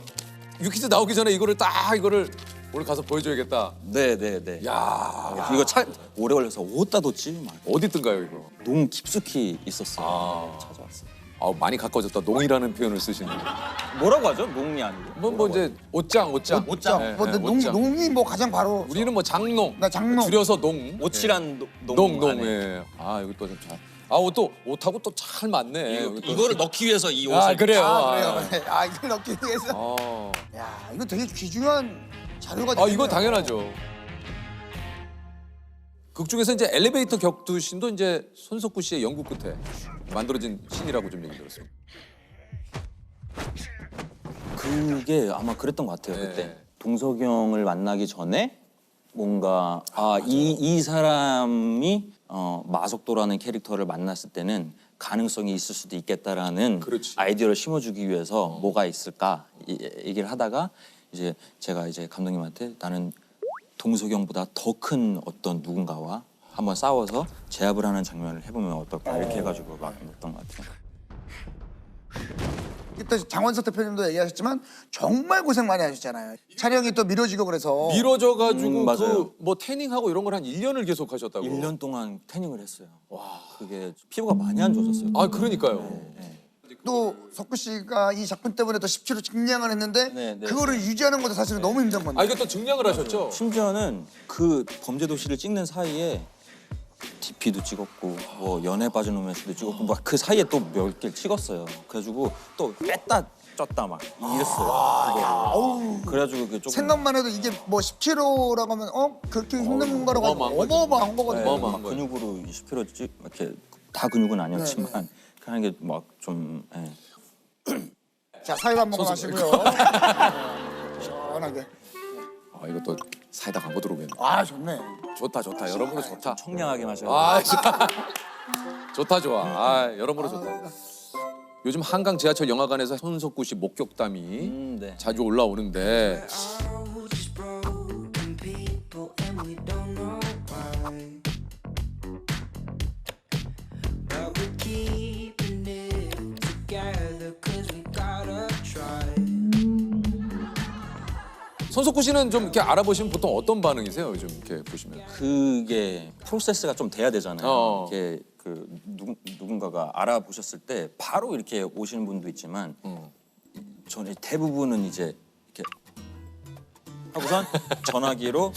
유키즈 나오기 전에 이거를 오늘 가서 보여줘야겠다. 네. 야, 이거 오래 걸려서 어디다 뒀지? 막. 어디 뜬가요 이거? 너무 깊숙이 있었어요. 찾아왔어요. 많이 가까워졌다. 농이라는 표현을 쓰시는. 뭐라고 하죠? 농이 아니고? 뭐 이제 옷장. 네, 근데 농이 뭐 가장 바로. 우리는 뭐 장농. 나 장농. 줄여서 농. 옷이란 농. 예. 이거 또 좀 잘. 옷하고 또 잘 맞네. 이거를 넣기 위해서 이 옷을. 그래요. 이걸 넣기 위해서. 야, 이거 되게 귀중한 자료가 되네요. 이거 당연하죠. 극 중에서 이제 엘리베이터 격투신도 이제 손석구 씨의 연구 끝에 만들어진 신이라고 좀 얘기 들었습니다. 그게 아마 그랬던 것 같아요. 그때 동석이 형을 만나기 전에 뭔가 이 사람이 마석도라는 캐릭터를 만났을 때는 가능성이 있을 수도 있겠다라는 아이디어를 심어주기 위해서 뭐가 있을까 얘기를 하다가 이제 제가 이제 감독님한테 나는 동석이 형보다 더 큰 어떤 누군가와 한번 싸워서 제압을 하는 장면을 해보면 어떨까 이렇게 해가지고 막 했던 것 같아요. 이때 장원석 대표님도 얘기하셨지만 정말 고생 많이 하셨잖아요. 촬영이 또 미뤄지고 그래서. 미뤄져가지고 맞아요. 뭐 태닝하고 이런 걸 한 1년을 계속 하셨다고. 1년 동안 태닝을 했어요. 와, 그게 피부가 많이 안 좋아졌어요. 그러니까요. 또 석구 씨가 이 작품 때문에 또 10kg 증량을 했는데 그거를 유지하는 것도 사실은 너무 힘든 건데. 이거 또 증량을 하셨죠? 심지어는 그 범죄도시를 찍는 사이에 DP도 찍었고 뭐 연애 빠진 로맨스도 찍었고 막 그 사이에 또 몇 개 찍었어요. 그래가지고 또 뺐다 쪘다 막 이랬어요. 그래가지고 그 조금 생각만 해도 이게 뭐 10kg라고 하면 그렇게 힘든 거라고 어마어마한 거거든요. 근육으로 20kg 찍 이렇게 다 근육은 아니었지만 하는 게 막 좀. 자, 사이다 한 모금 하시고요. 시원하게. 이거 또 사이다 광고 들어오겠네. 좋네. 좋다. 여러모로 좋다. 청량하게 마셔요. 좋다. 여러모로 좋다. 요즘 한강 지하철 영화관에서 손석구 씨 목격담이 자주 올라오는데 손석구 씨는 좀 이렇게 알아보시면 보통 어떤 반응이세요? 요즘 이렇게 보시면. 그게 프로세스가 좀 돼야 되잖아요. 어. 이게 그 누군가가 알아보셨을 때 바로 이렇게 오시는 분도 있지만 저는 대부분은 이제 이렇게 하고선 전화기로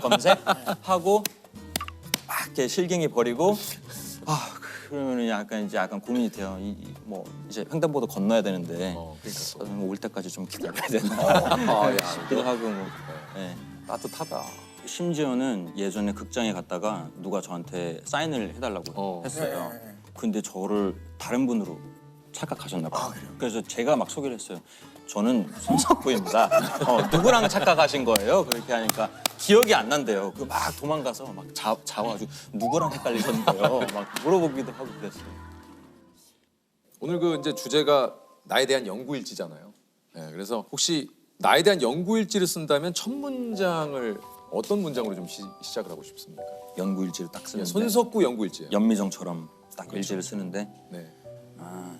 검색하고 막 이렇게 실갱이 버리고 그러면 약간 고민이 돼요. 뭐 이제 횡단보도 건너야 되는데 올 때까지 좀 기다려야 되나 싶기도 하고 뭐. 네. 따뜻하다. 심지어는 예전에 극장에 갔다가 누가 저한테 사인을 해달라고 했어요. 근데 저를 다른 분으로 착각하셨나 봐요. 그래서 제가 막 소개를 했어요. 저는 손석구입니다. 누구랑 착각하신 거예요? 그렇게 하니까 기억이 안 난대요. 그 막 도망가서 막 자와가지고 누구랑 헷갈리셨는데요? 막 물어보기도 하고 그랬어요. 오늘 그 이제 주제가 나에 대한 연구일지잖아요. 네, 그래서 혹시 나에 대한 연구일지를 쓴다면 첫 문장을 어떤 문장으로 좀 시작을 하고 싶습니까? 연구일지를 딱 쓰는데 손석구 연구일지. 연미정처럼 딱 그렇죠. 일지를 쓰는데 네.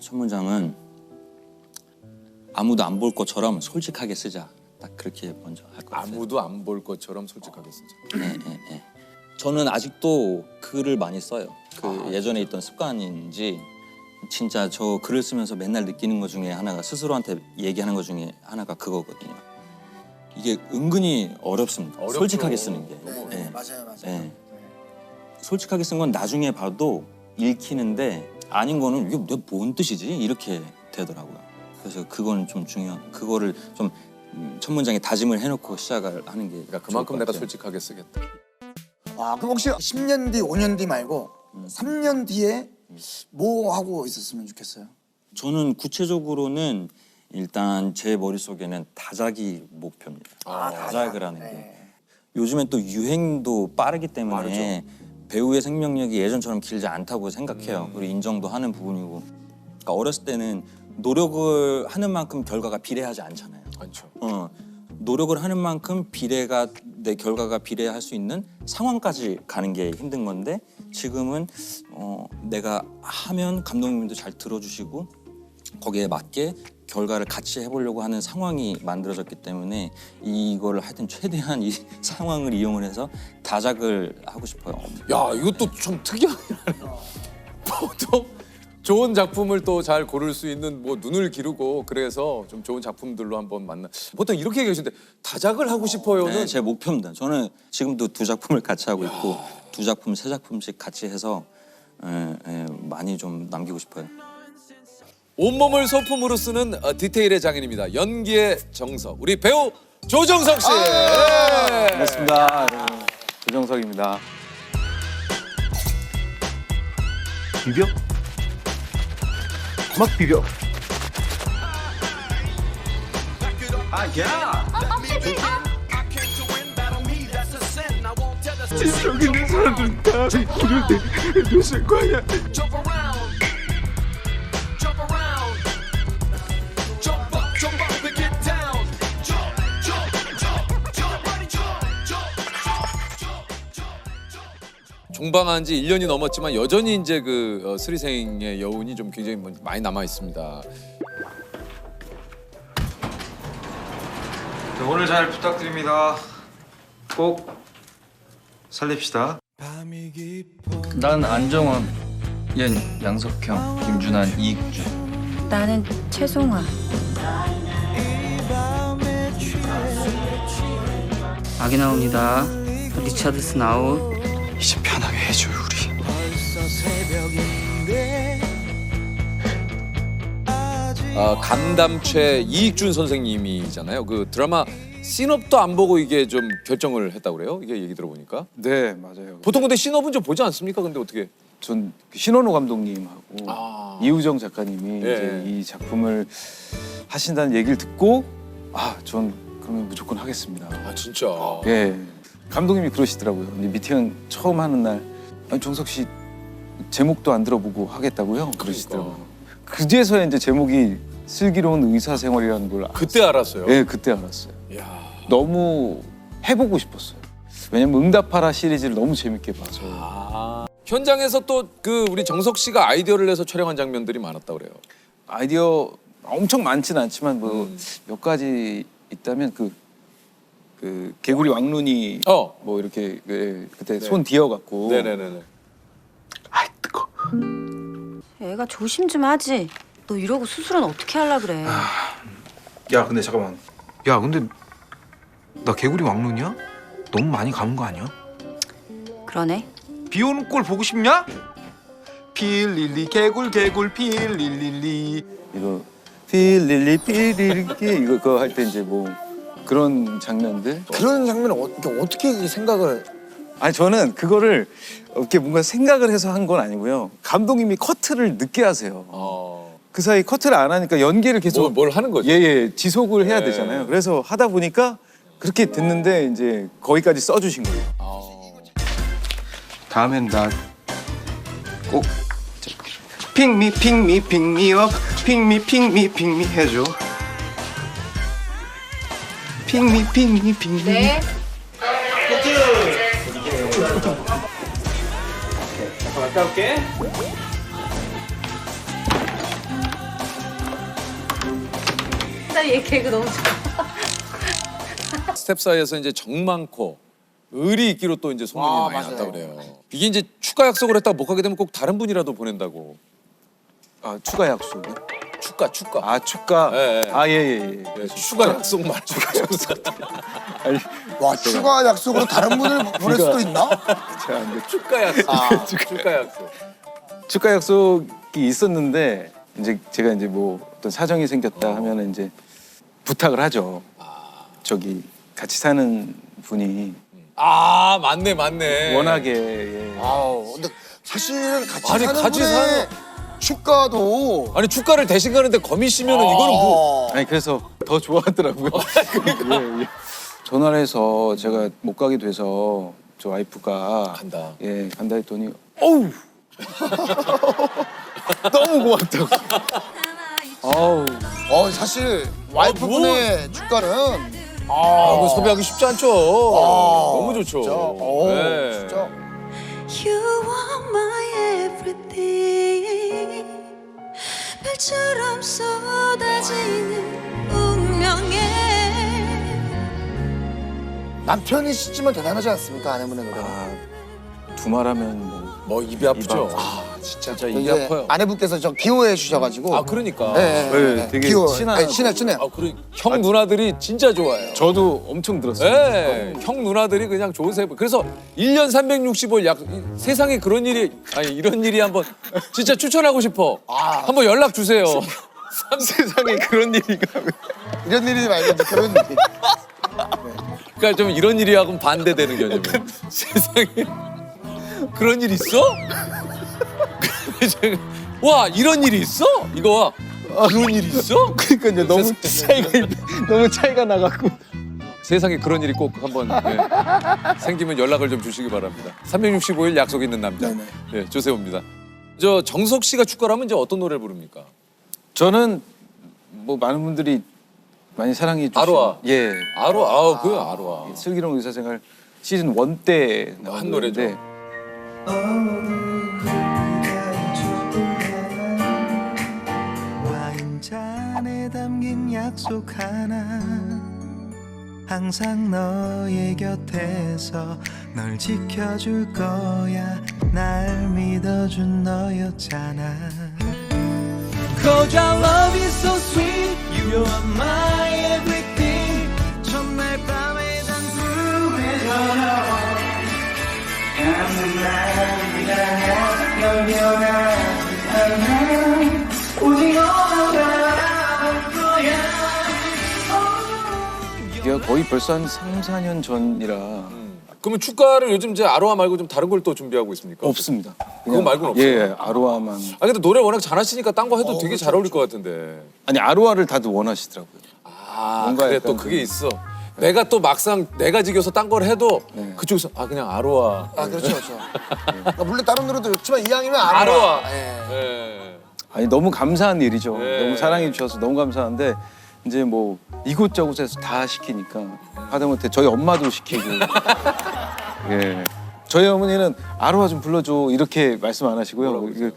첫 문장은 아무도 안 볼 것처럼 솔직하게 쓰자. 딱 그렇게 먼저 할 것 같아요. 아무도 안 볼 것처럼 솔직하게 쓰자. 네. 저는 아직도 글을 많이 써요. 예전에 있던 습관인지 진짜 저 글을 쓰면서 맨날 느끼는 것 중에 하나가 스스로한테 얘기하는 것 중에 하나가 그거거든요. 이게 은근히 어렵습니다. 어렵죠. 솔직하게 쓰는 게. 네, 맞아요. 네. 솔직하게 쓴 건 나중에 봐도 읽히는데 아닌 거는 이게 내가 뭔 뜻이지? 이렇게 되더라고요. 그래서 그건 좀 중요한. 그거를 좀 첫 문장에 다짐을 해놓고 시작을 하는 게. 그러니까 그만큼 내가 솔직하게 쓰겠다. 그럼 혹시 10년 뒤, 5년 뒤 말고 3년 뒤에 뭐 하고 있었으면 좋겠어요? 저는 구체적으로는 일단 제 머릿속에는 다작이 목표입니다. 다작을 하는 게. 요즘엔 또 유행도 빠르기 때문에 배우의 생명력이 예전처럼 길지 않다고 생각해요. 그리고 인정도 하는 부분이고. 그러니까 어렸을 때는 노력을 하는 만큼 결과가 비례하지 않잖아요. 그렇죠. 노력을 하는 만큼 내 결과가 비례할 수 있는 상황까지 가는 게 힘든 건데 지금은 내가 하면 감독님도 잘 들어주시고 거기에 맞게 결과를 같이 해보려고 하는 상황이 만들어졌기 때문에 이거를 하여튼 최대한 이 상황을 이용을 해서 다작을 하고 싶어요. 야, 이것도 좀 특이하긴 하네요. 보통 좋은 작품을 또 잘 고를 수 있는 뭐 눈을 기르고 그래서 좀 좋은 작품들로 한번 보통 이렇게 얘기하시는데 다작을 하고 싶어요는 네, 제 목표입니다. 저는 지금도 2작품을 같이 하고 있고 2작품, 3작품씩 같이 해서 많이 좀 남기고 싶어요. 온몸을 소품으로 쓰는 디테일의 장인입니다. 연기의 정석. 우리 배우 조정석 씨. 반갑습니다. 조정석입니다. 비벼? 막 비벼. 여기 있는 사람들은 다 이럴 때 됐을 거야. 종방한 지 1년이 넘었지만 여전히 이제 그 스리생의 여운이 좀 굉장히 많이 남아 있습니다. 네, 오늘 잘 부탁드립니다. 꼭 살립시다. 난 안정원, 얜 양석형, 김준환, 이익주. 나는 최송아. 아기 나옵니다. 리차드슨 아웃. 이제 편하게 해줘요 우리. 감담최 이익준 선생님이잖아요. 그 드라마 씬업도 안 보고 이게 좀 결정을 했다고 그래요? 이게 얘기 들어보니까. 네, 맞아요. 보통 근데 씬업은 좀 보지 않습니까? 근데 어떻게? 전 신원호 감독님하고 이우정 작가님이 이제 이 작품을 하신다는 얘기를 듣고 전 그러면 무조건 하겠습니다. 진짜? 예. 감독님이 그러시더라고요. 근데 미팅 처음 하는 날 정석 씨 제목도 안 들어보고 하겠다고요? 그러시더라고요. 그제서야 이제 제목이 슬기로운 의사생활이라는 걸 그때 알았어요? 네, 그때 알았어요. 너무 해보고 싶었어요. 왜냐면 응답하라 시리즈를 너무 재밌게 봐서. 현장에서 또 그 우리 정석 씨가 아이디어를 내서 촬영한 장면들이 많았다 그래요. 아이디어 엄청 많지는 않지만 뭐 몇 가지 있다면 그 개구리 왕눈이 뭐 이렇게 그때 손 뒤어갖고. 네네네네. 애가 조심 좀 하지. 너 이러고 수술은 어떻게 하려 그래? 야 근데 잠깐만. 야 근데 나 개구리 왕눈이야? 너무 많이 감은 거 아니야? 그러네. 비 오는 꼴 보고 싶냐? 필릴리 개굴 필릴리. 이거 필릴리 필릴리 이거 그거 할 때 이제 뭐 그런 장면들. 그런 장면을 어떻게 생각을? 아니 저는 그거를 이렇게 뭔가 생각을 해서 한 건 아니고요. 감독님이 커트를 늦게 하세요. 그 사이 커트를 안 하니까 연기를 계속 뭘 하는 거죠? 예, 지속을 해야 네. 되잖아요. 그래서 하다 보니까 그렇게 됐는데 이제 거기까지 써주신 거예요. 다음엔 나 꼭 핑미 업 핑미 해줘. 핑미 네. 잠깐 갔다 올게. 나얘 개그 너무 좋아. 스텝 사이에서 이제 정 많고 의리 있기로 또 이제 소문이 많이 맞아요. 났다 그래요. 이게 이제 추가 약속을 했다가 못 가게 되면 꼭 다른 분이라도 보낸다고. 아 추가 약속이요? 추가. 아 추가. 예. 아 예. 추가 약속 말고. 와 추가 약속으로 다른 분을 보낼 수도 있나? 제가 근데 추가 약속. 추가 약속. 축가 약속이 있었는데 이제 제가 이제 뭐 어떤 사정이 생겼다 하면은 이제 부탁을 하죠. 저기 같이 사는 분이 아 맞네. 워낙에 예. 근데 사실은 같이 아니, 사는 같이 분의 사는- 축가도 아니 축가를 대신 가는데 거미시면은 이거는 뭐. 아니 그래서 더 좋아하더라고요. 예, 예. 전화를 해서 제가 못 가게 돼서 저 와이프가 간다. 예 간다 했더니 어우 너무 고맙다고. 어우. 사실 와이프분의 축가는 그거 섭외하기 쉽지 않죠. 너무 좋죠. 진짜. 네. 진짜. You are my everything. 별처럼 쏟아지는 운명에 남편이시지만 대단하지 않습니까 아내분의 노래가? 두말하면 뭐 입이 아프죠. 진짜 입이 이게 아파요. 아내분께서 저 기호해 주셔가지고. 그러니까. 네, 되게 기호. 친한- 친해요. 형 누나들이 진짜 좋아해요. 저도 엄청 들었어요. 네, 형 누나들이 그냥 좋으세요. 그래서 1년 365일 세상에 그런 일이 아니 이런 일이 한번 진짜 추천하고 싶어. 한번 연락 주세요. 세상에 그런 일이가 이런 일이 말고 이제 그런 일이. 그러니까 좀 이런 일이하고는 반대되는 개념이에요. 세상에 그런 일 있어? 와 이런 일이 있어? 이거 와 그런 일이 있어? 그러니까 이제 너무 차이가 나갖고 세상에 그런 일이 꼭 한번 생기면 연락을 좀 주시기 바랍니다. 365일 약속 있는 남자. 예, 조세호입니다. 저 정석 씨가 축가라면 이제 어떤 노래를 부릅니까? 저는 뭐 많은 분들이 많이 사랑해 주신 아로하. 예. 아로하. 그 아로하. 슬기로운 의사생활 시즌 1 때 나온 한 노래죠. 노래인데 와인잔에 담긴 약속 하나 항상 너의 곁에서 널 지켜줄 거야 날 믿어준 너였잖아 Cause our love is so sweet You are my everything 첫날 밤에 난 꿈에 전화 가는 날 위하여 널 변하지 않아 오징어가 거야 이게 거의 벌써 한 3, 4년 전이라 그러면 축가를 요즘 이제 아로하 말고 좀 다른 걸 또 준비하고 있습니까? 없습니다. 그거 말고는 없어요. 예, 아로하만. 아 근데 노래 워낙 잘하시니까 딴 거 해도 되게 잘 어울릴 것 같은데. 아니 아로하를 다들 원하시더라고요. 뭔가 그래 또 그게 있어. 내가 또 막상 내가 지겨서 딴 걸 해도 그쪽에서 그냥 아로하. 그렇죠. 그러니까 물론 다른 노래도 좋지만 이왕이면 아로하. 아니 너무 감사한 일이죠. 네. 너무 사랑해 주셔서 너무 감사한데 이제 뭐 이곳저곳에서 다 시키니까 하다못해 저희 엄마도 시키고 예. 저희 어머니는 아로하 좀 불러줘 이렇게 말씀 안 하시고요. 이게,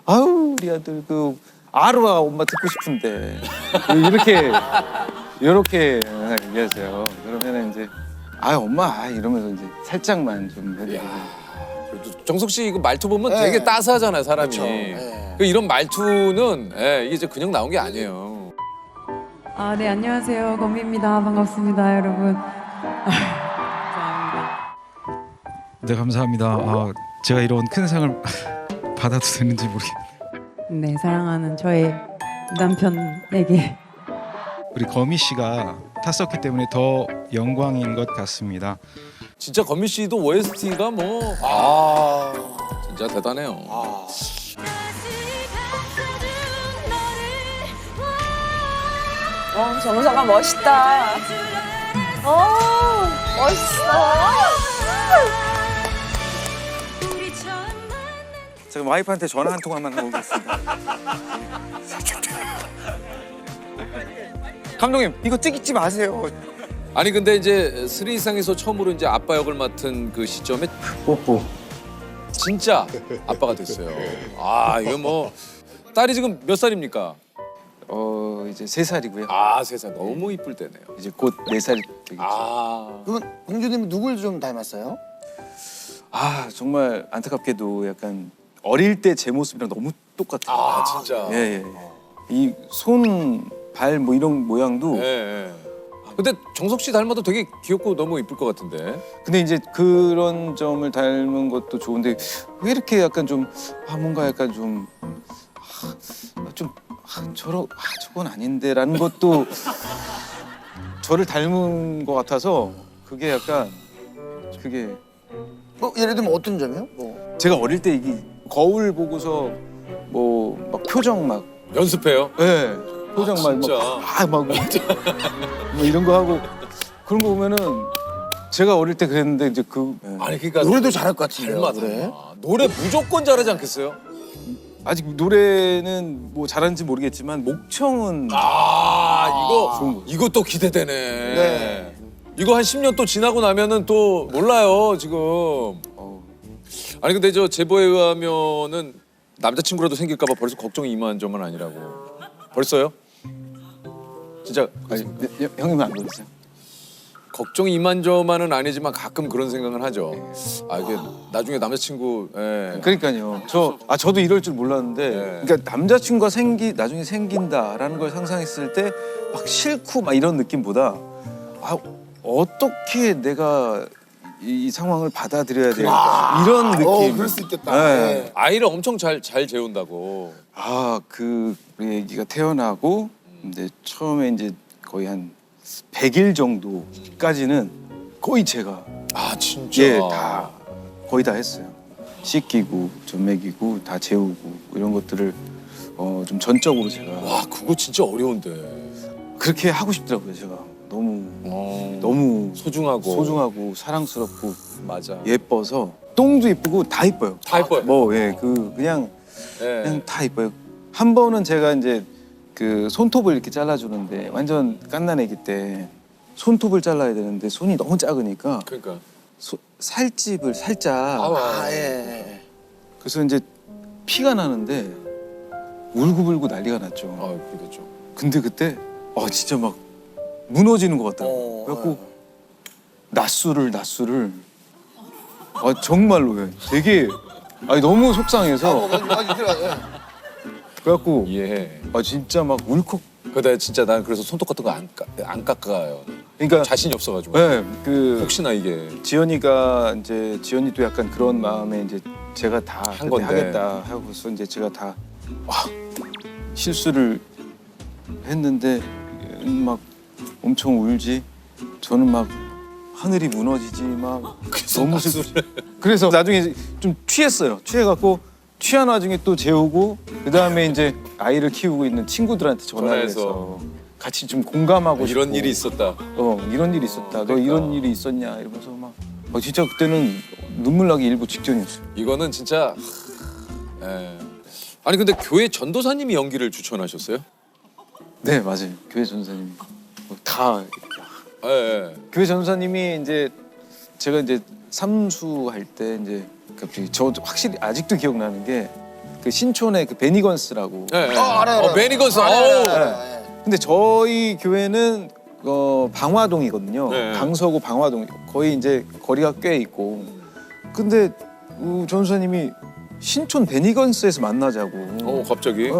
아우 우리 아들 그 아로하 엄마 듣고 싶은데 이렇게 얘기하세요. 그러면 이제 아 엄마 이러면서 이제 살짝만 좀 해드리고. 정석 씨 이거 말투 보면 네. 되게 따스하잖아요, 사람이. 그쵸. 네. 그 이런 말투는 이게 이제 그냥 나온 게 아니에요. 아, 네, 안녕하세요. 건미입니다. 반갑습니다, 여러분. 네, 감사합니다. 아, 제가 이런 큰 상을 받아도 되는지 모르겠네요. 네, 사랑하는 저의 남편에게 우리 거미 씨가 탔었기 때문에 더 영광인 것 같습니다. 진짜 건미 씨도 OST가 뭐 진짜 대단해요. 정서가 멋있다. 멋있어. 제가 와이프한테 전화 한 통화만 하고 오겠습니다. 감독님 이거 찍지 마세요. 아니 근데 이제 스리상에서 처음으로 이제 아빠 역을 맡은 그 시점에 뽀뽀. 진짜 아빠가 됐어요. 아 이거 뭐 딸이 지금 몇 살입니까? 이제 3살이고요. 아 3살 너무 이쁠 때네요. 이제 곧 4살이 되겠죠. 그러면 공주님이 누굴 좀 닮았어요? 아 정말 안타깝게도 약간 어릴 때 제 모습이랑 너무 똑같아요. 아 진짜. 예. 이 손, 발 뭐 이런 모양도. 예. 근데 정석 씨 닮아도 되게 귀엽고 너무 이쁠 것 같은데. 근데 이제 그런 점을 닮은 것도 좋은데 왜 이렇게 약간 좀 뭔가 약간 좀 저건 아닌데라는 것도 저를 닮은 것 같아서 그게 약간 예를 들면 어떤 점이요? 뭐. 제가 어릴 때 이게 거울 보고서 뭐 막 표정 막 연습해요? 네. 표정 진짜? 막 뭐 이런 거 하고 그런 거 보면은 제가 어릴 때 그랬는데 이제 아니 그러니까 노래도 잘할 것 같은데요. 노래 무조건 잘하지 않겠어요? 아직 노래는 뭐 잘하는지 모르겠지만 목청은 이거 또 기대되네. 네. 이거 한 10년 또 지나고 나면은 또 몰라요 지금. 아니 근데 저 제보에 의하면은 남자친구라도 생길까봐 벌써 걱정이 이만저만 아니라고. 벌써요? 진짜 형님은 안 그러세요? 걱정이 이만저만은 아니지만 가끔 그런 생각은 하죠. 아 이게 나중에 남자친구. 그러니까요. 저도 이럴 줄 몰랐는데, 그러니까 남자친구가 나중에 생긴다라는 걸 상상했을 때 막 싫고 막 이런 느낌보다 어떻게 내가 이 상황을 받아들여야 될까 이런 느낌. 그럴 수 있겠다. 네. 아이를 엄청 잘 재운다고. 우리 애기가 태어나고 근데 처음에 이제 거의 한 100일 정도까지는 거의 제가 진짜? 다 거의 다 했어요. 씻기고 젖 먹이고 다 재우고 이런 것들을 좀 전적으로 제가 그거 진짜 어려운데 그렇게 하고 싶더라고요. 제가 너무 소중하고 사랑스럽고 맞아. 예뻐서 똥도 이쁘고 다 이뻐요. 다 이뻐요. 그냥 다 이뻐요. 한 번은 제가 이제 그 손톱을 이렇게 잘라주는데 완전 갓난애기 때 손톱을 잘라야 되는데 손이 너무 작으니까 그러니까 살집을 살짝 그래서 이제 피가 나는데 울고불고 난리가 났죠. 그렇겠죠. 근데 그때 진짜 막 무너지는 것 같더라고요. 그래갖고 낮술을 정말로 되게 너무 속상해서 그래갖고 진짜 막 울컥. 근데 진짜 난 그래서 손톱 같은 거 안 깎아요. 그러니까 자신이 없어가지고. 혹시나 이게 지연이도 약간 그런 마음에 이제 제가 다 한 건데. 하겠다 하고서 이제 제가 다 실수를 했는데 막 엄청 울지. 저는 막 하늘이 무너지지 막 너무 슬프. 그래서 나중에 좀 취했어요. 취해갖고 취한 와중에 또 재우고 그 다음에 이제 아이를 키우고 있는 친구들한테 전화를 해서 같이 좀 공감하고 싶고 이런 일이 있었다. 이런 일이 있었다. 너 이런 일이 있었냐 이러면서 막 진짜 그때는 눈물 나기 일부 직전이었어요. 이거는 진짜. 아니 근데 교회 전도사님이 연기를 추천하셨어요? 네 맞아요. 교회 전도사님이 다. 교회 전도사님이 이제 제가 이제 삼수할 때 이제 갑자기 저 확실히 아직도 기억나는 게 그 신촌에 그 베니건스라고. 네. 알아요. 베니건스. 근데 저희 교회는 방화동이거든요. 네. 강서구 방화동. 거의 이제 거리가 꽤 있고. 근데 전사님이 신촌 베니건스에서 만나자고. 갑자기?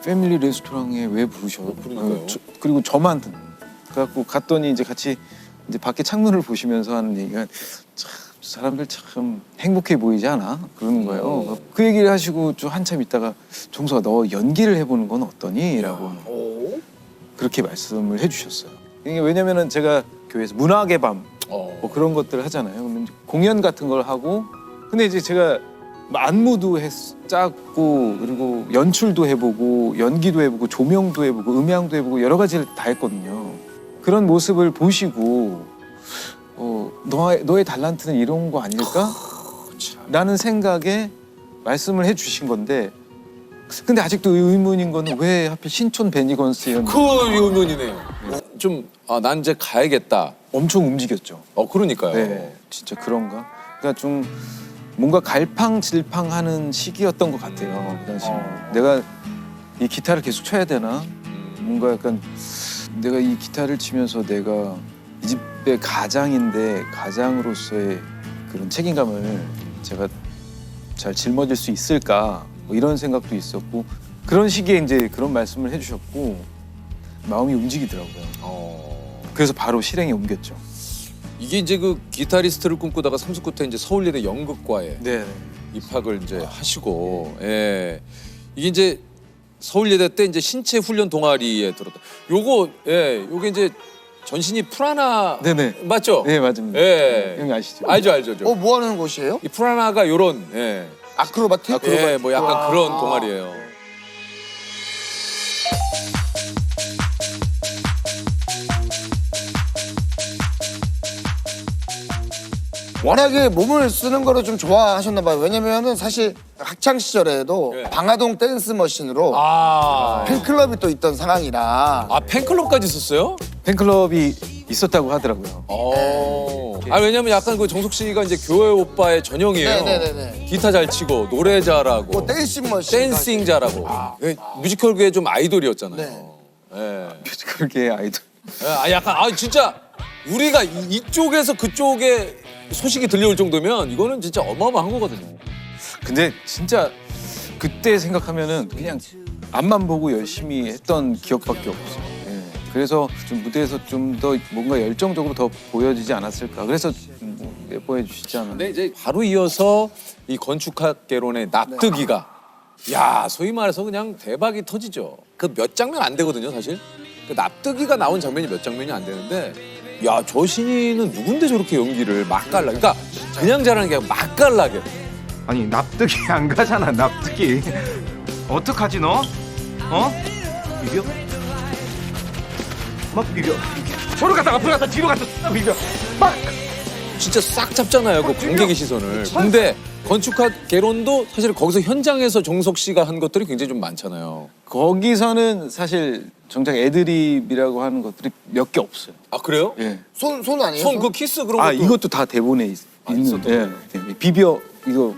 패밀리 레스토랑에 왜 부르셔? 그러니까요. 그리고 저만 그래갖고 갔더니 이제 같이 이제 밖에 창문을 보시면서 하는 얘기가 참 사람들 참 행복해 보이지 않아? 그러는 거예요. 그 얘기를 하시고 좀 한참 있다가 종서가 너 연기를 해보는 건 어떠니? 라고 그렇게 말씀을 해주셨어요. 이게 왜냐면은 제가 교회에서 문학의 밤 뭐 그런 것들 하잖아요. 그러면 공연 같은 걸 하고 근데 이제 제가 안무도 짰고 그리고 연출도 해보고 연기도 해보고 조명도 해보고 음향도 해보고 여러 가지를 다 했거든요. 그런 모습을 보시고 너의 달란트는 이런 거 아닐까? 라는 생각에 말씀을 해주신 건데 근데 아직도 의문인 거는 왜 하필 신촌 베니건스였는지. 그 의문이네요. 좀 난 이제 가야겠다. 엄청 움직였죠. 그러니까요. 네, 진짜 그런가? 그러니까 좀 뭔가 갈팡질팡하는 시기였던 것 같아요. 그 당시 내가 이 기타를 계속 쳐야 되나? 뭔가 약간 내가 이 기타를 치면서 내가 이 집의 가장인데 가장으로서의 그런 책임감을 제가 잘 짊어질 수 있을까? 뭐 이런 생각도 있었고 그런 시기에 이제 그런 말씀을 해주셨고 마음이 움직이더라고요. 그래서 바로 실행에 옮겼죠. 이게 이제 그 기타리스트를 꿈꾸다가 삼수 끝에 이제 서울예대 연극과에 네. 입학을 이제 하시고, 예. 이게 이제 서울예대 때 이제 신체 훈련 동아리에 들었다. 요게 이제 전신이 프라나. 네네. 맞죠? 네, 맞습니다. 예. 형이 아시죠? 알죠. 뭐 하는 곳이에요? 이 프라나가 요런, 예. 아크로바틱? 예, 뭐 약간 그런 동아리예요. 워낙에 몸을 쓰는 거를 좀 좋아하셨나 봐요. 왜냐면은 사실 학창 시절에도 방화동 댄스 머신으로 팬클럽이 또 있던 상황이라. 팬클럽까지 있었어요? 팬클럽이 있었다고 하더라고요. 왜냐면 약간 그 정석 씨가 이제 교회 오빠의 전형이에요. 네네네. 기타 잘 치고 노래 잘하고 뭐 댄싱 머신. 댄싱 잘하고 뮤지컬계의 좀 아이돌이었잖아요. 네. 뮤지컬계의 아이돌. 약간 진짜 우리가 이쪽에서 그쪽에 소식이 들려올 정도면 이거는 진짜 어마어마한 거거든요. 근데 진짜 그때 생각하면은 그냥 앞만 보고 열심히 했던 기억밖에 없어요. 예. 그래서 좀 무대에서 좀 더 뭔가 열정적으로 더 보여지지 않았을까. 그래서 예뻐해 주시지 않았나. 근데 이제 바로 이어서 이 건축학개론의 납득이가 소위 말해서 그냥 대박이 터지죠. 그 몇 장면 안 되거든요, 사실. 그 납득이가 나온 장면이 몇 장면이 안 되는데 저 신인은 누군데 저렇게 연기를 맛깔나게 그러니까 그냥 잘하는 게 아니라 맛깔나게. 아니 납득이 안 가잖아 납득이. 어떡하지 너? 비벼? 막 비벼. 저로 갔다 앞으로 갔다 뒤로 갔다 싹 비벼. 막 진짜 싹 잡잖아요, 그 관객의 시선을. 근데 건축학개론도 사실 거기서 현장에서 정석 씨가 한 것들이 굉장히 좀 많잖아요. 거기서는 사실 정작 애드립이라고 하는 것들이 몇 개 없어요. 그래요? 예. 손 아니에요? 손 그 키스 그런 것도. 이것도 다 대본에 있는. 예. 비벼 이거.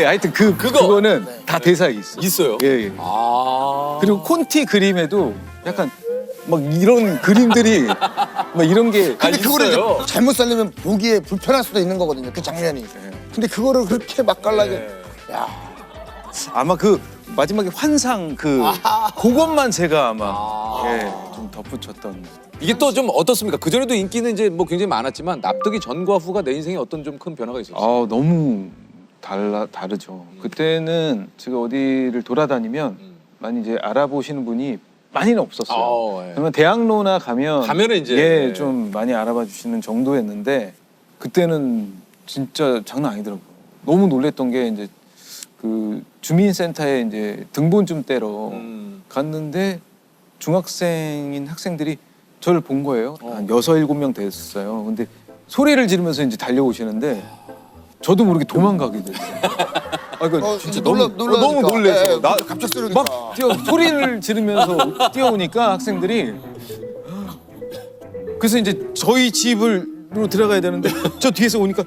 하여튼 그거는 다 대사에 있어요. 예. 그리고 콘티 그림에도 약간 막 이런 그림들이 막 이런 게. 근데 그거를 이제 잘못 살리면 보기에 불편할 수도 있는 거거든요. 그 장면이. 근데 그거를 그렇게 맛깔나게. 아마 그 마지막에 환상 그것만 제가 아마 좀 덧붙였던. 이게 또 좀 어떻습니까? 그 전에도 인기는 이제 뭐 굉장히 많았지만 납득이 전과 후가 내 인생에 어떤 좀 큰 변화가 있었어요. 너무 다르죠. 그때는 제가 어디를 돌아다니면 많이 이제 알아보시는 분이 많이는 없었어요. 그러면 대학로나 가면은 이제 좀 많이 알아봐 주시는 정도였는데 그때는 진짜 장난 아니더라고요. 너무 놀랬던 게 이제 그 주민센터에 이제 등본 좀 떼러 갔는데 중학생인 학생들이 저를 본 거예요. 한 6, 7명 됐어요. 근데 소리를 지르면서 이제 달려오시는데 저도 모르게 도망가게 됐어요. 진짜 너무 놀래서 갑작스러우니까 막 소리를 지르면서 뛰어오니까 학생들이 그래서 이제 저희 집으로 들어가야 되는데 저 뒤에서 오니까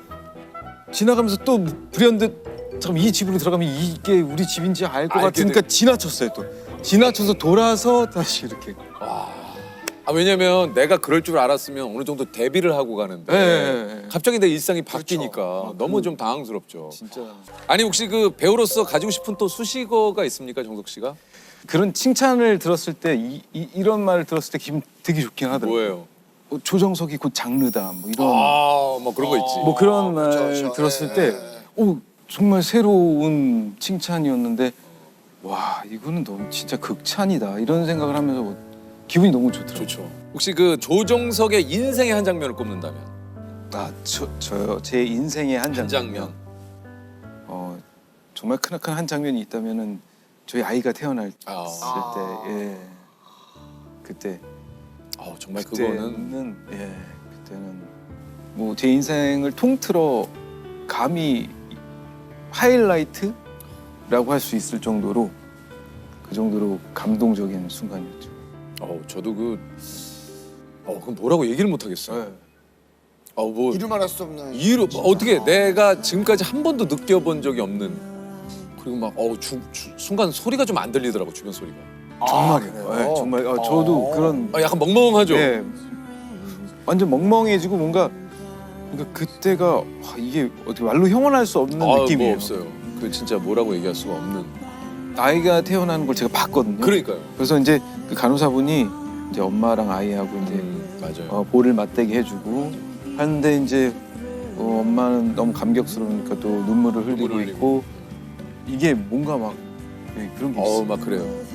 지나가면서 또 불현듯 참 이 집으로 들어가면 이게 우리 집인지 알 것 같으니까 지나쳤어요 또. 지나쳐서 돌아서 다시 이렇게. 왜냐면 내가 그럴 줄 알았으면 어느 정도 대비를 하고 가는데 네. 갑자기 내 일상이 바뀌니까 너무 좀 당황스럽죠. 진짜. 아니 혹시 그 배우로서 가지고 싶은 또 수식어가 있습니까, 정석 씨가? 그런 칭찬을 들었을 때 이런 말을 들었을 때 기분 되게 좋긴 하더라고요. 뭐예요? 조정석이 곧 장르다 뭐 이런 뭐 그런 거 있지. 뭐 그런 말 들었을 때 정말 새로운 칭찬이었는데 와 이거는 너무 진짜 극찬이다 이런 생각을 하면서 기분이 너무 좋더라고요. 좋죠. 혹시 그 조정석의 인생의 한 장면을 꼽는다면? 제 인생의 한 장면. 장면. 정말 크나큰 한 장면이 있다면은 저희 아이가 태어날 때, 예, 그때. 정말 그때는 그때는 뭐 제 인생을 통틀어 감히 하이라이트라고 할 수 있을 정도로 그 정도로 감동적인 순간이었죠. 저도 그럼 뭐라고 얘기를 못 하겠어요. 뭐 이루말할 수 없는. 어떻게 내가 지금까지 한 번도 느껴본 적이 없는 그리고 막 순간 소리가 좀 안 들리더라고 주변 소리가. 정말이에요. 네, 정말 저도 그런 약간 멍멍하죠. 네, 완전 멍멍해지고 뭔가 그때가 이게 어떻게 말로 형언할 수 없는 느낌이에요. 뭐 없어요. 그 진짜 뭐라고 얘기할 수가 없는. 아이가 태어나는 걸 제가 봤거든요. 그러니까요. 그래서 이제 그 간호사분이 이제 엄마랑 아이하고 이제 맞아요. 볼을 맞대게 해주고 하는데 이제 엄마는 너무 감격스러우니까 또 눈물을 흘리고 있고 이게 뭔가 막 그런 게 있어요. 막 그래요.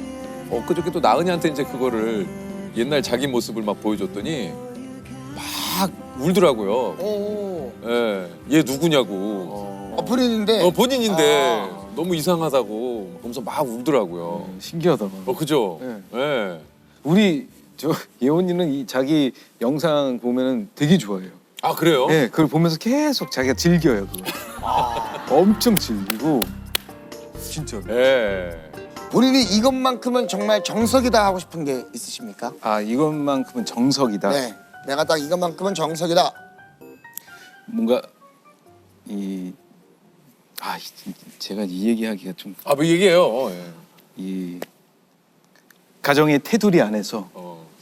그저께 또 나은이한테 이제 그거를 옛날 자기 모습을 막 보여줬더니 막 울더라고요. 예, 얘 누구냐고. 본인인데. 본인인데 너무 이상하다고. 그러면서 막 울더라고요. 신기하다. 그죠? 예. 우리 예원이는 이 자기 영상 보면은 되게 좋아해요. 그래요? 네, 그걸 보면서 계속 자기가 즐겨요. 그거. 엄청 즐기고 진짜로. 예. 본인이 이것만큼은 정말 정석이다 하고 싶은 게 있으십니까? 이것만큼은 정석이다. 네, 내가 딱 이것만큼은 정석이다. 뭔가 제가 이 얘기하기가 좀. 뭐 얘기해요. 이 가정의 테두리 안에서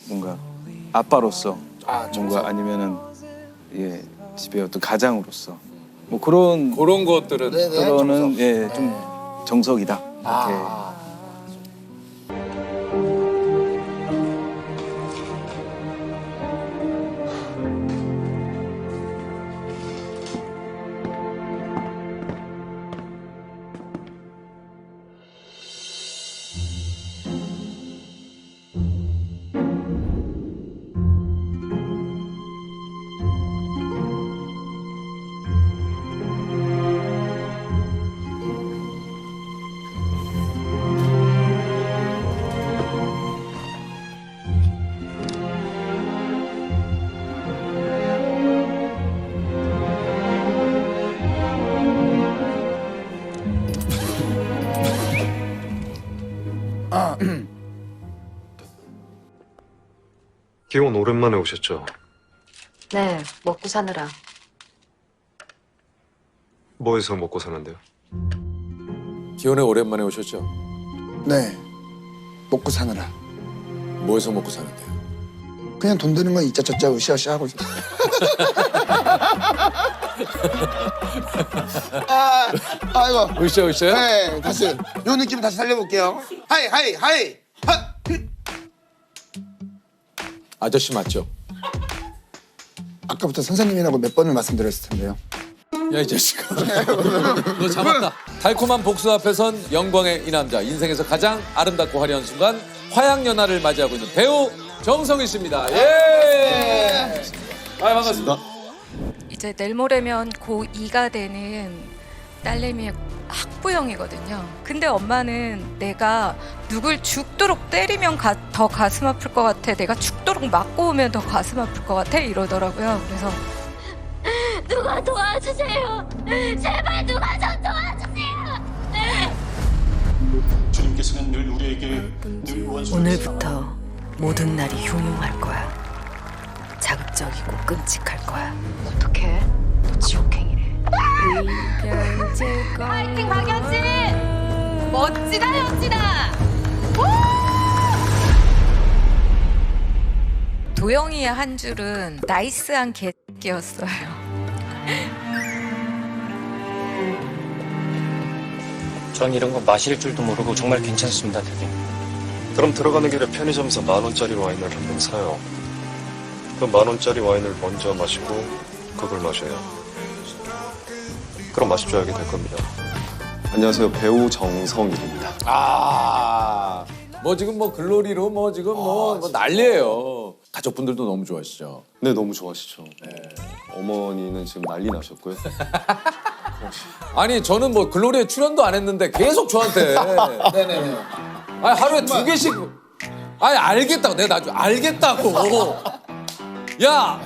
뭔가 아빠로서 뭔가 아니면은 집의 어떤 가장으로서 뭐 그런 것들은 그거는 좀 정석이다. 이렇게. 기혼 오랜만에 오셨죠? 네, 먹고 사느라. 뭐해서 먹고 사는데요? 기혼에 오랜만에 오셨죠? 네, 먹고 사느라. 뭐해서 먹고 사는데요? 그냥 돈 드는 건 이짜 저짜 으쌰으쌰 하고 있어요. 아이고. 으쌰으쌰요? 네, 다시 요 느낌 다시 살려볼게요. 하이. 아저씨 맞죠? 아까부터 선생님이라고 몇 번을 말씀드렸을 텐데요. 야 이 자식아. 너 잡았다. 달콤한 복수 앞에선 영광의 이 남자. 인생에서 가장 아름답고 화려한 순간 화양연화를 맞이하고 있는 배우 정성희 씨입니다. 예. 반갑습니다. 이제 내일 모레면 고2가 되는 딸내미의 학부형이거든요. 근데 엄마는 내가 누굴 죽도록 때리면 더 가슴 아플 것 같아. 내가 죽도록 맞고 오면 더 가슴 아플 것 같아. 이러더라고요. 그래서 누가 도와주세요. 제발 누가 좀 도와주세요. 주님께서는 늘 우리에게 늘 원수. 오늘부터 모든 날이 흉흉할 거야. 자극 이질적이고 끔찍할 거야. 어떡해? 너 지옥행이래. 파이팅 박연진! 멋지다 연진아! 도영이의 한 줄은 나이스한 개새끼였어요. 전 이런 거 마실 줄도 모르고 정말 괜찮습니다, 대리. 그럼 들어가는 길에 편의점에서 10,000원짜리 와인을 한 병 사요. 그 10,000원짜리 와인을 먼저 마시고 그걸 마셔요. 그럼 맛이 좋아하게 될 겁니다. 안녕하세요. 배우 정성일입니다. 뭐 지금 뭐 글로리로 뭐 지금 뭐 난리예요. 가족분들도 너무 좋아하시죠? 네, 너무 좋아하시죠. 어머니는 지금 난리 나셨고요. 아니 저는 뭐 글로리에 출연도 안 했는데 계속 저한테 네네네. 아니 하루에 2개씩 아니 알겠다고 내가 나중에 알겠다고 야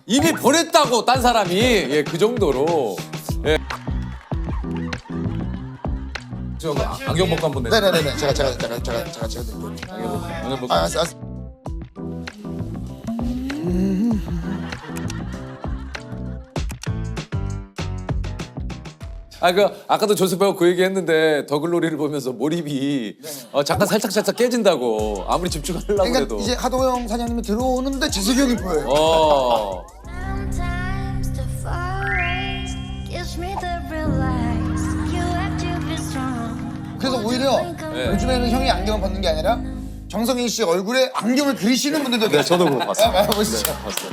이미 보냈다고 딴 사람이 예 그 정도로 예. 저 안경 벗고 한번 내. 네네네. 제가 안경 벗고. 알았어. 아까도 조셉 배우 그 얘기 했는데 더글로리를 보면서 몰입이 잠깐 살짝 깨진다고 아무리 집중하려고 그러니까 해도. 이제 하도영 사장님이 들어오는데 재석이 형이 보여요. 그래서 오히려 요즘에는 형이 안경을 벗는 게 아니라 정성인 씨 얼굴에 안경을 그리시는 분들도 네, 저도 그거 봤어요. 네, 보시죠. 봤어요.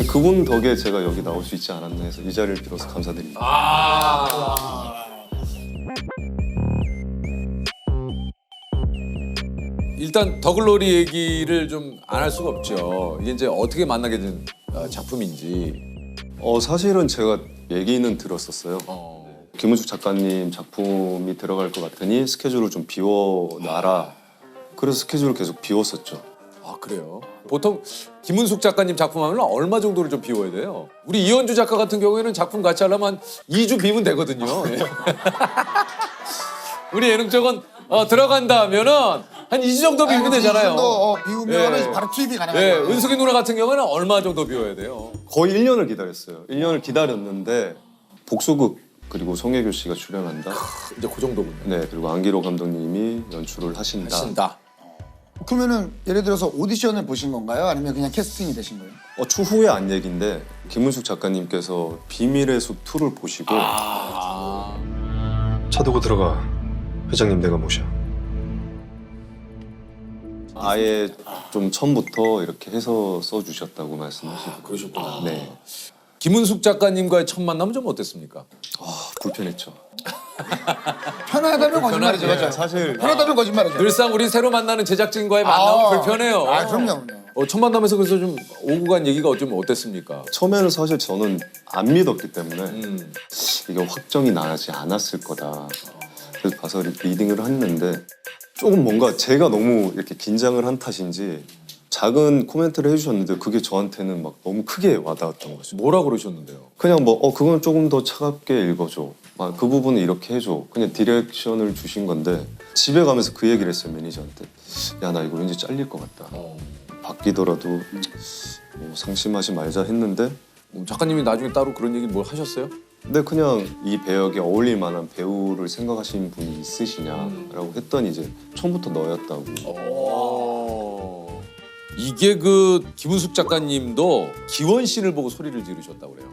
그분 덕에 제가 여기 나올 수 있지 않았나 해서 이 자리를 빌어서 감사드립니다. 일단 더글로리 얘기를 좀 안 할 수가 없죠. 이게 이제 어떻게 만나게 된 작품인지. 사실은 제가 얘기는 들었었어요. 김은숙 작가님 작품이 들어갈 것 같으니 스케줄을 좀 비워놔라. 그래서 스케줄을 계속 비웠었죠. 아 그래요? 보통 김은숙 작가님 작품 하면 얼마 정도를 좀 비워야 돼요? 우리 이현주 작가 같은 경우에는 작품 같이 하려면 한 2주 비면 되거든요. 예. 우리 예능적은 들어간다 하면은 한 2주 정도 비우면 되잖아요. 2주 정도 비우면 예. 바로 투입이 가능하죠. 예, 은숙이 누나 같은 경우에는 얼마 정도 비워야 돼요? 거의 1년을 기다렸어요. 1년을 기다렸는데 복소극 그리고 송혜교 씨가 출연한다. 이제 그 정도군요. 네, 그리고 안기로 감독님이 연출을 하신다. 그러면은 예를 들어서 오디션을 보신 건가요? 아니면 그냥 캐스팅이 되신 거예요? 추후에 안 얘기인데 김은숙 작가님께서 비밀의 숲 2를 보시고 차 두고 들어가. 회장님 내가 모셔. 아예 좀 처음부터 이렇게 해서 써주셨다고 말씀하시고. 그러셨구나. 네. 김은숙 작가님과의 첫 만남은 좀 어땠습니까? 불편했죠. 편하다면 거짓말이죠. 편하지. 맞죠? 사실 편하다면 거짓말이죠. 늘상 우리 새로 만나는 제작진과의 만남은 불편해요. 그럼요. 첫 만남에서 그래서 좀 오고 간 얘기가 좀 어땠습니까? 처음에는 사실 저는 안 믿었기 때문에 이게 확정이 나지 않았을 거다. 그래서 가서 리딩을 했는데 조금 뭔가 제가 너무 이렇게 긴장을 한 탓인지 작은 코멘트를 해주셨는데 그게 저한테는 막 너무 크게 와닿았던 거죠. 뭐라 그러셨는데요? 그냥 뭐 그건 조금 더 차갑게 읽어줘. 그 부분은 이렇게 해줘. 그냥 디렉션을 주신 건데 집에 가면서 그 얘기를 했어요, 매니저한테. 야, 나 이거 왠지 잘릴 것 같다. 바뀌더라도 뭐 상심하지 말자 했는데 작가님이 나중에 따로 그런 얘기 뭘 하셨어요? 근데 그냥 이 배역에 어울릴 만한 배우를 생각하시는 분이 있으시냐라고 했더니 이제 처음부터 너였다고. 이게 그 김은숙 작가님도 기원 씬을 보고 소리를 지르셨다고 그래요.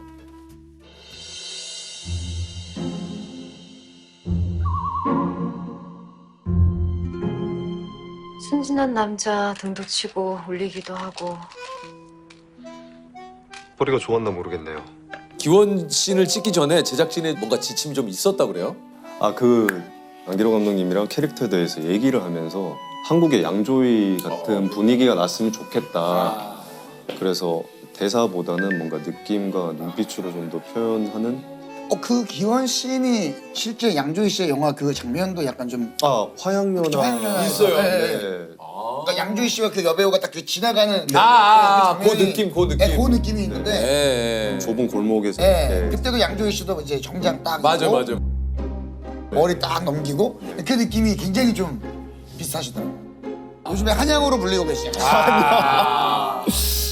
순진한 남자 등도 치고 울리기도 하고. 소리가 좋았나 모르겠네요. 기원 씬을 찍기 전에 제작진에 뭔가 지침이 좀 있었다고 그래요? 안기로 감독님이랑 캐릭터에 대해서 얘기를 하면서 한국의 양조위 같은 분위기가 났으면 좋겠다. 그래서 대사보다는 뭔가 느낌과 눈빛으로 좀 더 표현하는. 그 기원 씬이 실제 양조위 씨의 영화 그 장면도 약간 좀 화양연화 있어요. 네. 그러니까 양조위 씨와 그 여배우가 딱 그 지나가는 그 느낌. 그 느낌이 있는데 좁은 골목에서 그때도 양조위 씨도 이제 정장 딱 맞아. 머리 딱 넘기고 그 느낌이 굉장히 좀 비슷하시더라고요. 요즘에 한양으로 불리고 계시잖아요.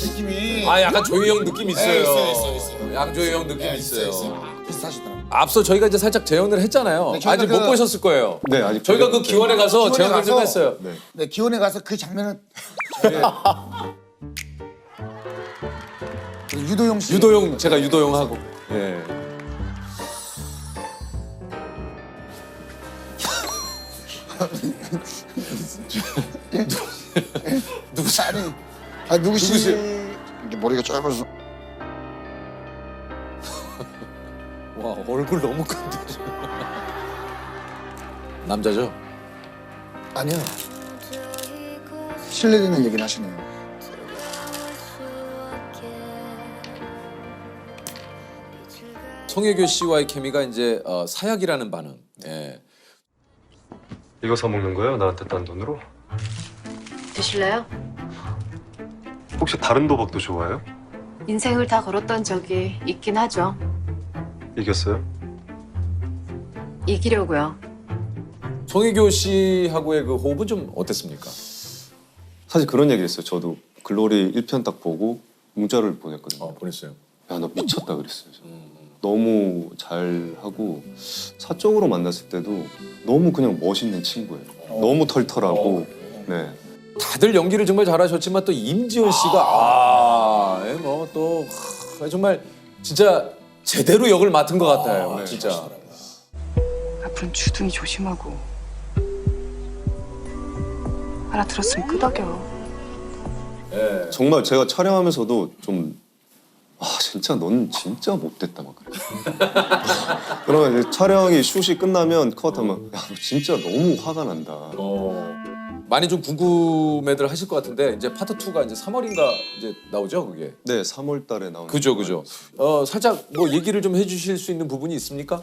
느낌이 아 약간 조이 형 느낌 있어요. 있어요. 양조이 형 느낌 있어요. 비슷하시더라고요. 앞서 저희가 이제 살짝 재연을 했잖아요. 네, 저희가 아직 못 보셨을 거예요. 네, 아직 저희가 그 기원에 가서 재연을 좀 했어요. 네, 기원에 가서 그 장면은 유도용 씨. 제가 유도용 하고. 예. 누구시? 아니 누구시? 이게 머리가 짧아서. 와 얼굴 너무 큰데. 남자죠? 아니요. 실례되는 얘기를 하시네요. 송혜교 씨와의 케미가 이제 사약이라는 반응. 예. 이거 사 먹는 거예요? 나한테 딴 돈으로? 드실래요? 혹시 다른 도박도 좋아해요? 인생을 다 걸었던 적이 있긴 하죠. 이겼어요? 이기려고요. 송혜교 씨하고의 그 호흡은 좀 어땠습니까? 사실 그런 얘기 했어요. 저도 글로리 1편 딱 보고 문자를 보냈거든요. 보냈어요. 야, 너 미쳤다 그랬어요. 너무 잘하고 사적으로 만났을 때도 너무 그냥 멋있는 친구예요. 너무 털털하고. 네. 다들 연기를 정말 잘하셨지만 또 임지원 씨가 뭐또 정말 진짜 제대로 역을 맡은 것 같아요. 진짜. 앞으로는 주둥이 조심하고 알아들었으면 끄덕여. 예. 정말 제가 촬영하면서도 좀 진짜 넌 진짜 못됐다 막 그래. 그러면 이제 촬영이 슛이 끝나면 컷하면 야, 너 진짜 너무 화가 난다. 많이 좀 궁금해들 하실 것 같은데 이제 파트 2가 이제 3월인가 이제 나오죠, 그게. 네, 3월 달에 나오는. 그죠. 살짝 뭐 얘기를 좀 해주실 수 있는 부분이 있습니까?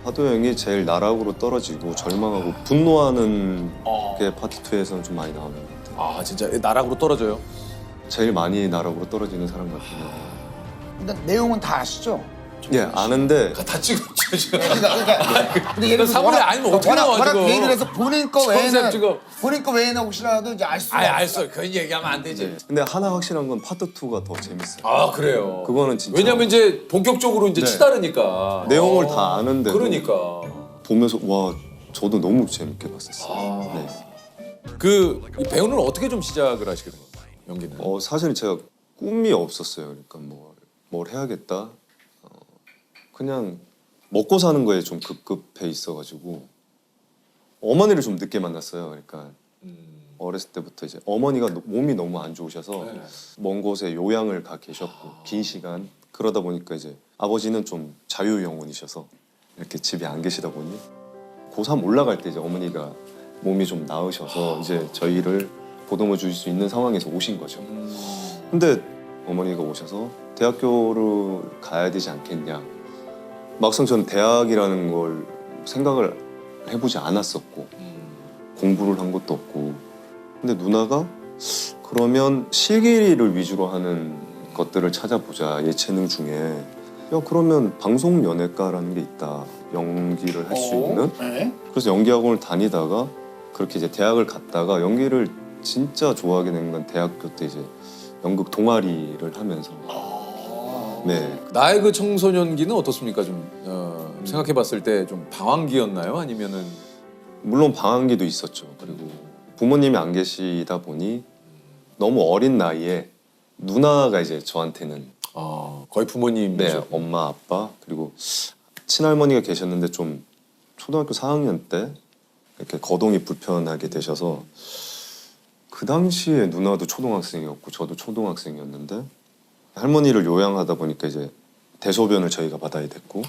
하도 형이 제일 나락으로 떨어지고 절망하고 분노하는 게 파트 2에서는 좀 많이 나오는 것 같아요. 진짜 나락으로 떨어져요? 제일 많이 나락으로 떨어지는 사람 같아요. 근데 내용은 다 아시죠? 예, 아는데 다 찍었죠 지금. 근데 예를 들어서 3월에 아니면 어떻게 나와 워낙 지금. 얘기를 해서 본인 거 컨셉 외에는 혹시라도 이제 알 수가 알수 그런 얘기하면 안 되지. 네. 근데 하나 확실한 건 파트 2가 더 재밌어요. 그래요. 그거는 진짜. 왜냐면 이제 본격적으로 이제 치다르니까. 내용을 다 아는데. 그러니까. 보면서 와 저도 너무 재밌게 봤었어요. 네. 이 배우는 어떻게 좀 시작을 하시게 된 건가요? 연기는? 사실 제가 꿈이 없었어요. 그러니까 뭘 해야겠다. 그냥 먹고 사는 거에 좀 급급해 있어가지고 어머니를 좀 늦게 만났어요. 그러니까 어렸을 때부터 이제 어머니가 몸이 너무 안 좋으셔서 먼 곳에 요양을 가 계셨고 긴 시간 그러다 보니까 이제 아버지는 좀 자유 영혼이셔서 이렇게 집에 안 계시다 보니 고3 올라갈 때 이제 어머니가 몸이 좀 나으셔서 이제 저희를 보듬어 주실 수 있는 상황에서 오신 거죠. 근데 어머니가 오셔서 대학교를 가야 되지 않겠냐. 막상 저는 대학이라는 걸 생각을 해보지 않았었고 공부를 한 것도 없고 근데 누나가 그러면 실기를 위주로 하는 것들을 찾아보자. 예체능 중에 야 그러면 방송연예과라는 게 있다. 연기를 할 수 있는. 그래서 연기학원을 다니다가 그렇게 이제 대학을 갔다가 연기를 진짜 좋아하게 된 건 대학교 때 이제 연극 동아리를 하면서. 네. 나의 그 청소년기는 어떻습니까? 좀 생각해봤을 때 좀 방황기였나요? 아니면은 물론 방황기도 있었죠. 그리고 부모님이 안 계시다 보니 너무 어린 나이에 누나가 이제 저한테는 거의 부모님. 네, 엄마, 아빠 그리고 친할머니가 계셨는데 좀 초등학교 4학년 때 이렇게 거동이 불편하게 되셔서 그 당시에 누나도 초등학생이었고 저도 초등학생이었는데 할머니를 요양하다 보니까 이제 대소변을 저희가 받아야 됐고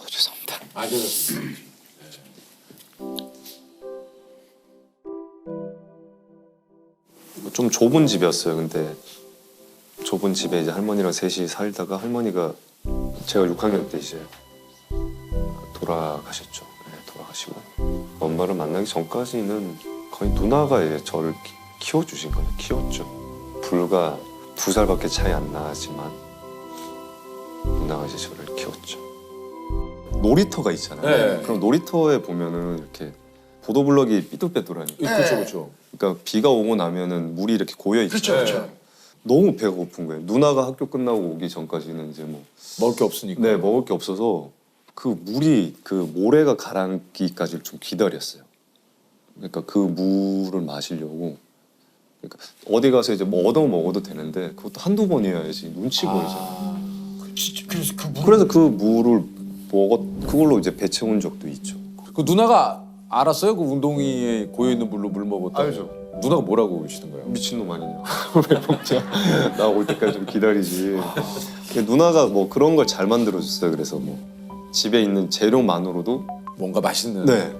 죄송합니다. 괜찮습니다. 좀 좁은 집이었어요. 근데 좁은 집에 이제 할머니랑 셋이 살다가 할머니가 제가 6학년 때 이제 돌아가셨죠. 네, 돌아가시고 엄마를 만나기 전까지는 거의 누나가 이제 저를 키워주신 거예요. 키웠죠. 불과 2살밖에 차이 안 나지만 누나가 강아지 저를 키웠죠. 놀이터가 있잖아요. 네. 그럼 놀이터에 보면은 이렇게 보도블럭이 삐뚤빼뚤하니까. 그렇죠, 그렇죠. 그러니까 비가 오고 나면은 물이 이렇게 고여 있죠. 그렇죠, 그렇죠. 너무 배가 고픈 거예요. 누나가 학교 끝나고 오기 전까지는 이제 뭐 먹을 게 없으니까. 네, 먹을 게 없어서 그 물이 그 모래가 가라앉기까지 좀 기다렸어요. 그러니까 그 물을 마시려고. 그러니까 어디 가서 이제 뭐 얻어 먹어도 되는데 그것도 한두 번이어야지 눈치 보이잖아. 그래서 그 물을 그걸로 이제 배 채운 적도 있죠. 그 누나가 알았어요? 그 운동이에 고여 있는 물로 물 먹었다. 알죠. 누나가 뭐라고 그러시는 거예요? 미친놈 아니냐. 왜 먹자. 나 올 때까지 좀 기다리지. 누나가 뭐 그런 걸 잘 만들어줬어요. 그래서 뭐 집에 있는 재료만으로도 뭔가 맛있는. 네.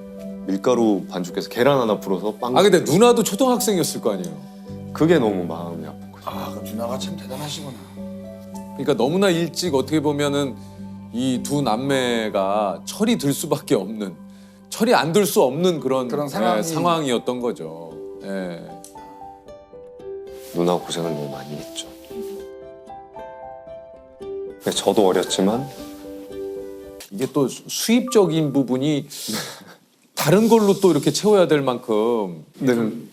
밀가루 반죽해서 계란 하나 풀어서 빵. 아 근데 누나도 초등학생이었을 거 아니에요? 그게 너무 마음이 아픈 거죠. 아, 그 누나가 참 대단하시구나. 그러니까 너무나 일찍 어떻게 보면은 이 두 남매가 철이 들 수밖에 없는, 철이 안 들 수 없는 그런 상황이었던 거죠. 예. 누나 고생을 너무 많이 했죠. 저도 어렸지만 이게 또 수입적인 부분이 다른 걸로 또 이렇게 채워야 될 만큼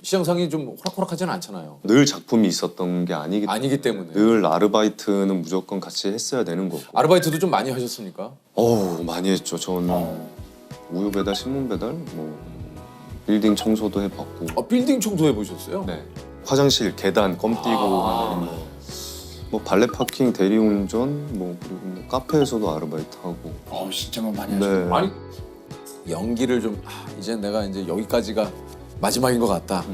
시장상이 좀 호락호락하지는 않잖아요. 늘 작품이 있었던 게 아니기 때문에 늘 아르바이트는 무조건 같이 했어야 되는 거고. 아르바이트도 좀 많이 하셨습니까? 많이 했죠. 저는 우유 배달, 신문 배달, 뭐 빌딩 청소도 해봤고. 빌딩 청소 해보셨어요? 네. 화장실 계단 껌 띄고 하는 뭐 발레 파킹, 대리운전, 뭐 그리고 뭐 카페에서도 아르바이트 하고. 진짜 뭐 많이 하셨네. 네. 아니, 연기를 좀 이제 내가 이제 여기까지가 마지막인 것 같다.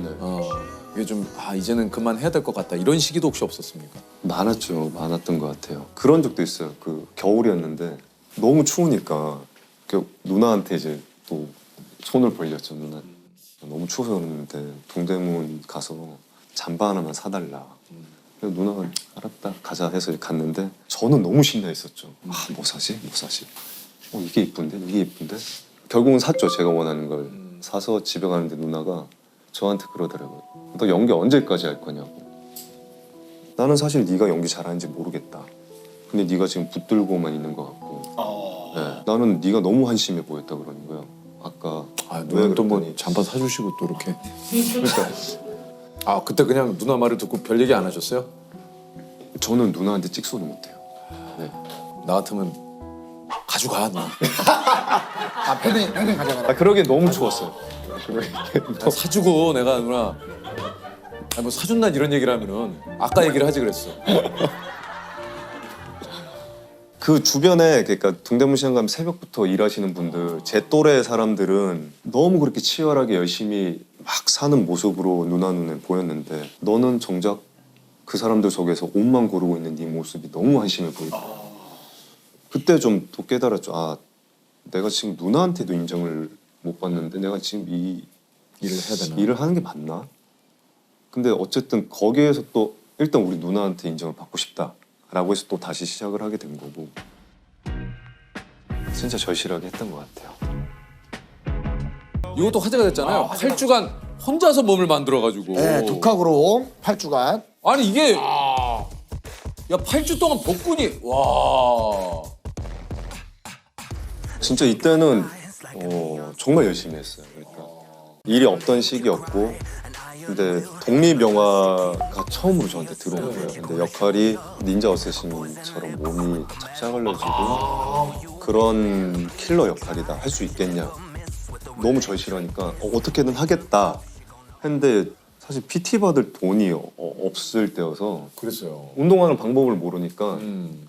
이게 좀 이제는 그만해야 될 것 같다. 이런 시기도 혹시 없었습니까? 많았죠. 많았던 것 같아요. 그런 적도 있어요. 그 겨울이었는데 너무 추우니까 누나한테 이제 또 손을 벌렸죠. 누나 너무 추워서 그러는데 동대문 가서 잠바 하나만 사달라. 그래서 누나가 알았다 가자 해서 갔는데 저는 너무 신나 있었죠. 뭐 사지? 뭐 사지? 이게 이쁜데? 이게 이쁜데? 결국은 샀죠. 제가 원하는 걸 사서 집에 가는데 누나가 저한테 그러더라고요. 너 연기 언제까지 할 거냐고. 나는 사실 네가 연기 잘하는지 모르겠다. 근데 네가 지금 붙들고만 있는 것 같고. 네, 나는 네가 너무 한심해 보였다 그러는 거예요. 아까 누나는 또 뭐 잠바 사주시고 또 이렇게. 그러니까 그때 그냥 누나 말을 듣고 별 얘기 안 하셨어요? 저는 누나한테 찍소리 못해요. 네. 나 같으면 가져가 누나. 평생 가져가라. 그러게 너무 추웠어요. 사주고 내가 누나 뭐 사준다 이런 얘기를 하면은 아까 얘기를 하지 그랬어. 그 주변에 그러니까 동대문 시장 가면 새벽부터 일하시는 분들 제 또래 사람들은 너무 그렇게 치열하게 열심히 막 사는 모습으로 누나 눈에 보였는데 너는 정작 그 사람들 속에서 옷만 고르고 있는 네 모습이 너무 한심해 보이고 그때 좀 또 깨달았죠. 내가 지금 누나한테도 인정을 못 받는데 내가 지금 이 일을 해야 되나? 일을 하는 게 맞나? 근데 어쨌든 거기에서 또 일단 우리 누나한테 인정을 받고 싶다라고 해서 또 다시 시작을 하게 된 거고 진짜 절실하게 했던 것 같아요. 이것도 화제가 됐잖아요. 8주간 혼자서 몸을 만들어가지고. 네, 독학으로 8주간. 아니 이게 야 8주 동안 복근이 와. 진짜 이때는 정말 열심히 했어요. 그러니까 일이 없던 시기였고 근데 독립영화가 처음으로 저한테 들어온 거예요. 근데 역할이 닌자 어쌔신처럼 몸이 짭짤해지고 그런 킬러 역할이다. 할 수 있겠냐. 너무 절실하니까 어떻게든 하겠다 했는데 사실 PT 받을 돈이 없을 때여서 그랬어요. 운동하는 방법을 모르니까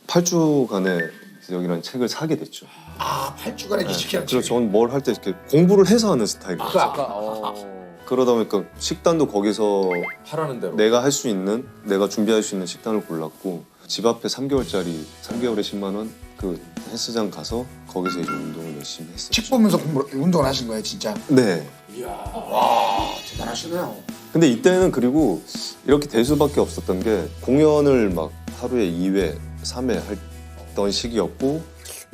8주간의 기적이라는 책을 사게 됐죠. 8주간의 기적이라는 그래서 저는 뭘 할 때 이렇게 공부를 해서 하는 스타일이었어요. 그러다 보니까 식단도 거기서 하라는 대로 내가 할 수 있는 내가 준비할 수 있는 식단을 골랐고 집 앞에 3개월짜리 3개월에 10만 원 그 헬스장 가서 거기서 이제 운동을 열심히 했어요. 책 보면서 운동을 하신 거예요, 진짜? 네. 이야, 와 대단하시네요. 근데 이때는 그리고 이렇게 될 수밖에 없었던 게 공연을 막 하루에 2회, 3회 했던 시기였고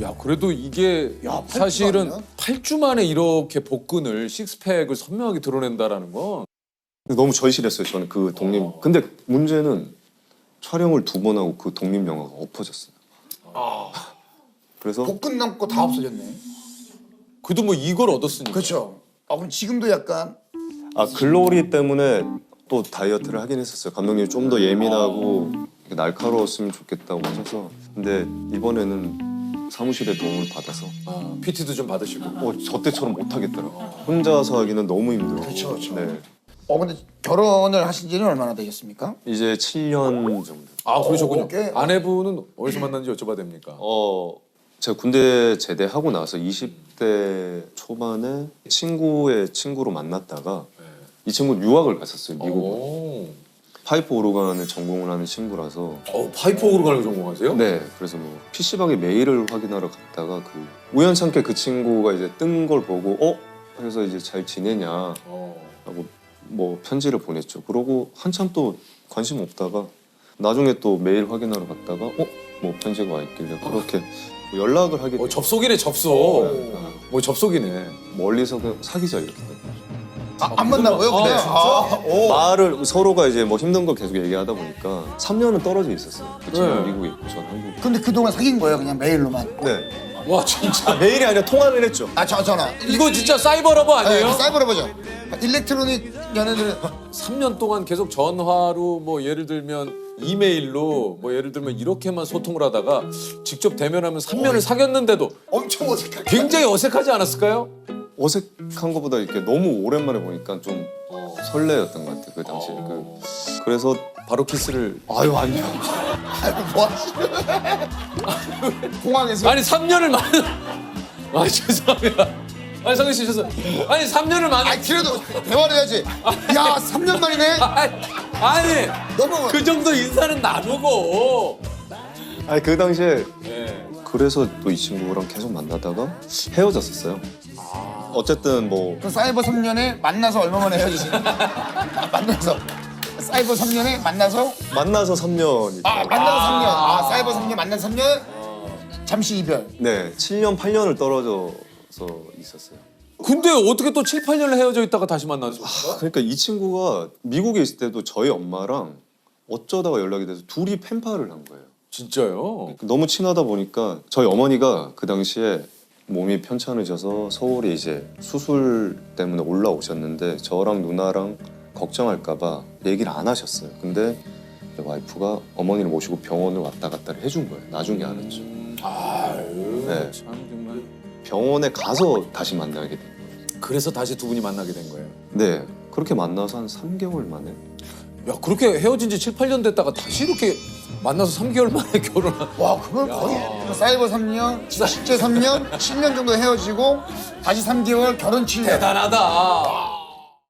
야 그래도 이게 사실은 8주 만에 이렇게 복근을 식스팩을 선명하게 드러낸다라는 건 너무 절실했어요. 저는 그 독립. 근데 문제는 촬영을 2번 하고 그 독립 영화가 엎어졌어요. 그래서 복근 남고 다 없어졌네. 그래도 뭐 이걸 얻었으니까. 그렇죠. 그럼 지금도 약간 글로리 때문에 또 다이어트를 하긴 했었어요. 감독님이 좀 더 예민하고 날카로웠으면 좋겠다고 하셔서. 근데 이번에는 사무실의 도움을 받아서 PT도 좀 받으시고. 저 때처럼 못 하겠더라고요. 혼자서 하기는 너무 힘들어요. 그렇죠. 네. 근데 결혼을 하신 지는 얼마나 되셨습니까? 이제 7년 정도. 그러셨군요. 꽤. 아내분은 어디서 만났는지 여쭤봐도 됩니까? 제가 군대 제대하고 나서 20대 초반에 친구의 친구로 만났다가 이 친구는 유학을 갔었어요, 미국으로. 파이프 오르간을 전공을 하는 친구라서. 파이프 오르간을 전공하세요? 네, 그래서 뭐 PC방에 메일을 확인하러 갔다가 우연찮게 그 친구가 이제 뜬 걸 보고 그래서 이제 잘 지내냐 하고 뭐 편지를 보냈죠. 그러고 한참 또 관심 없다가 나중에 또 메일 확인하러 갔다가 뭐 편지가 와 있길래 그렇게 연락을 하게 됐어요. 접속이네, 접속. 뭐 접속이네. 멀리서 그냥 사귀자 이렇게 된 거죠. 안 만나고요? 그냥? 말을 서로가 이제 뭐 힘든 거 계속 얘기하다 보니까 3년은 떨어져 있었어요. 그 친구 네. 미국에 있고 전 한국에. 근데 그동안 사귄 거예요? 그냥 메일로만? 네. 와, 진짜. 메일이 아니라 통화를 했죠. 전화. 이거 진짜 사이버러버 아니에요? 네, 사이버러버죠. 일렉트로닉 연애들 3년 동안 계속 전화로 뭐 예를 들면 이메일로 뭐 예를 들면 이렇게만 소통을 하다가 직접 대면하면 3년을 사귀었는데도 엄청 어색하게 굉장히 어색하지 않았을까요? 어색한 것보다 이렇게 너무 오랜만에 보니까 좀 설레였던 것 같아요. 그 당시에. 그래서 바로 키스를. 아유 아니요. 뭐 하시는 공항에서 아니 3년을 죄송합니다. 아니 성현 씨 죄송해요. 아니 3년을 그래도 대화를 해야지. 야 3년 만이네. 아니 너무 그 정도 인사는 나누고. 그 당시에 네. 그래서 또 이 친구랑 계속 만나다가 헤어졌었어요. 어쨌든 뭐 그 사이버 3년에 만나서 얼마 만에 헤어지신 만나서 사이버 3년에 만나서 3년. 만나서 3년. 사이버 3년 만나서 3년 잠시 이별. 네, 7년 8년을 떨어져서 있었어요. 근데 어떻게 또 7, 8년을 헤어져 있다가 다시 만났어요? 그러니까 이 친구가 미국에 있을 때도 저희 엄마랑 어쩌다가 연락이 돼서 둘이 펜팔을 한 거예요. 진짜요? 너무 친하다 보니까 저희 어머니가 그 당시에 몸이 편찮으셔서 서울에 이제 수술 때문에 올라오셨는데 저랑 누나랑 걱정할까 봐 얘기를 안 하셨어요. 근데 와이프가 어머니를 모시고 병원을 왔다 갔다 해준 거예요. 나중에 알았죠. 네. 참 정말. 병원에 가서 다시 만나게 된 거예요. 그래서 다시 두 분이 만나게 된 거예요? 네. 그렇게 만나서 한 3개월 만에. 야 그렇게 헤어진 지 7, 8년 됐다가 다시 이렇게 만나서 3개월 만에 결혼한. 와 그건 거의 사이버 3년, 실제 3년, 7년 정도 헤어지고 다시 3개월 결혼 7년. 대단하다.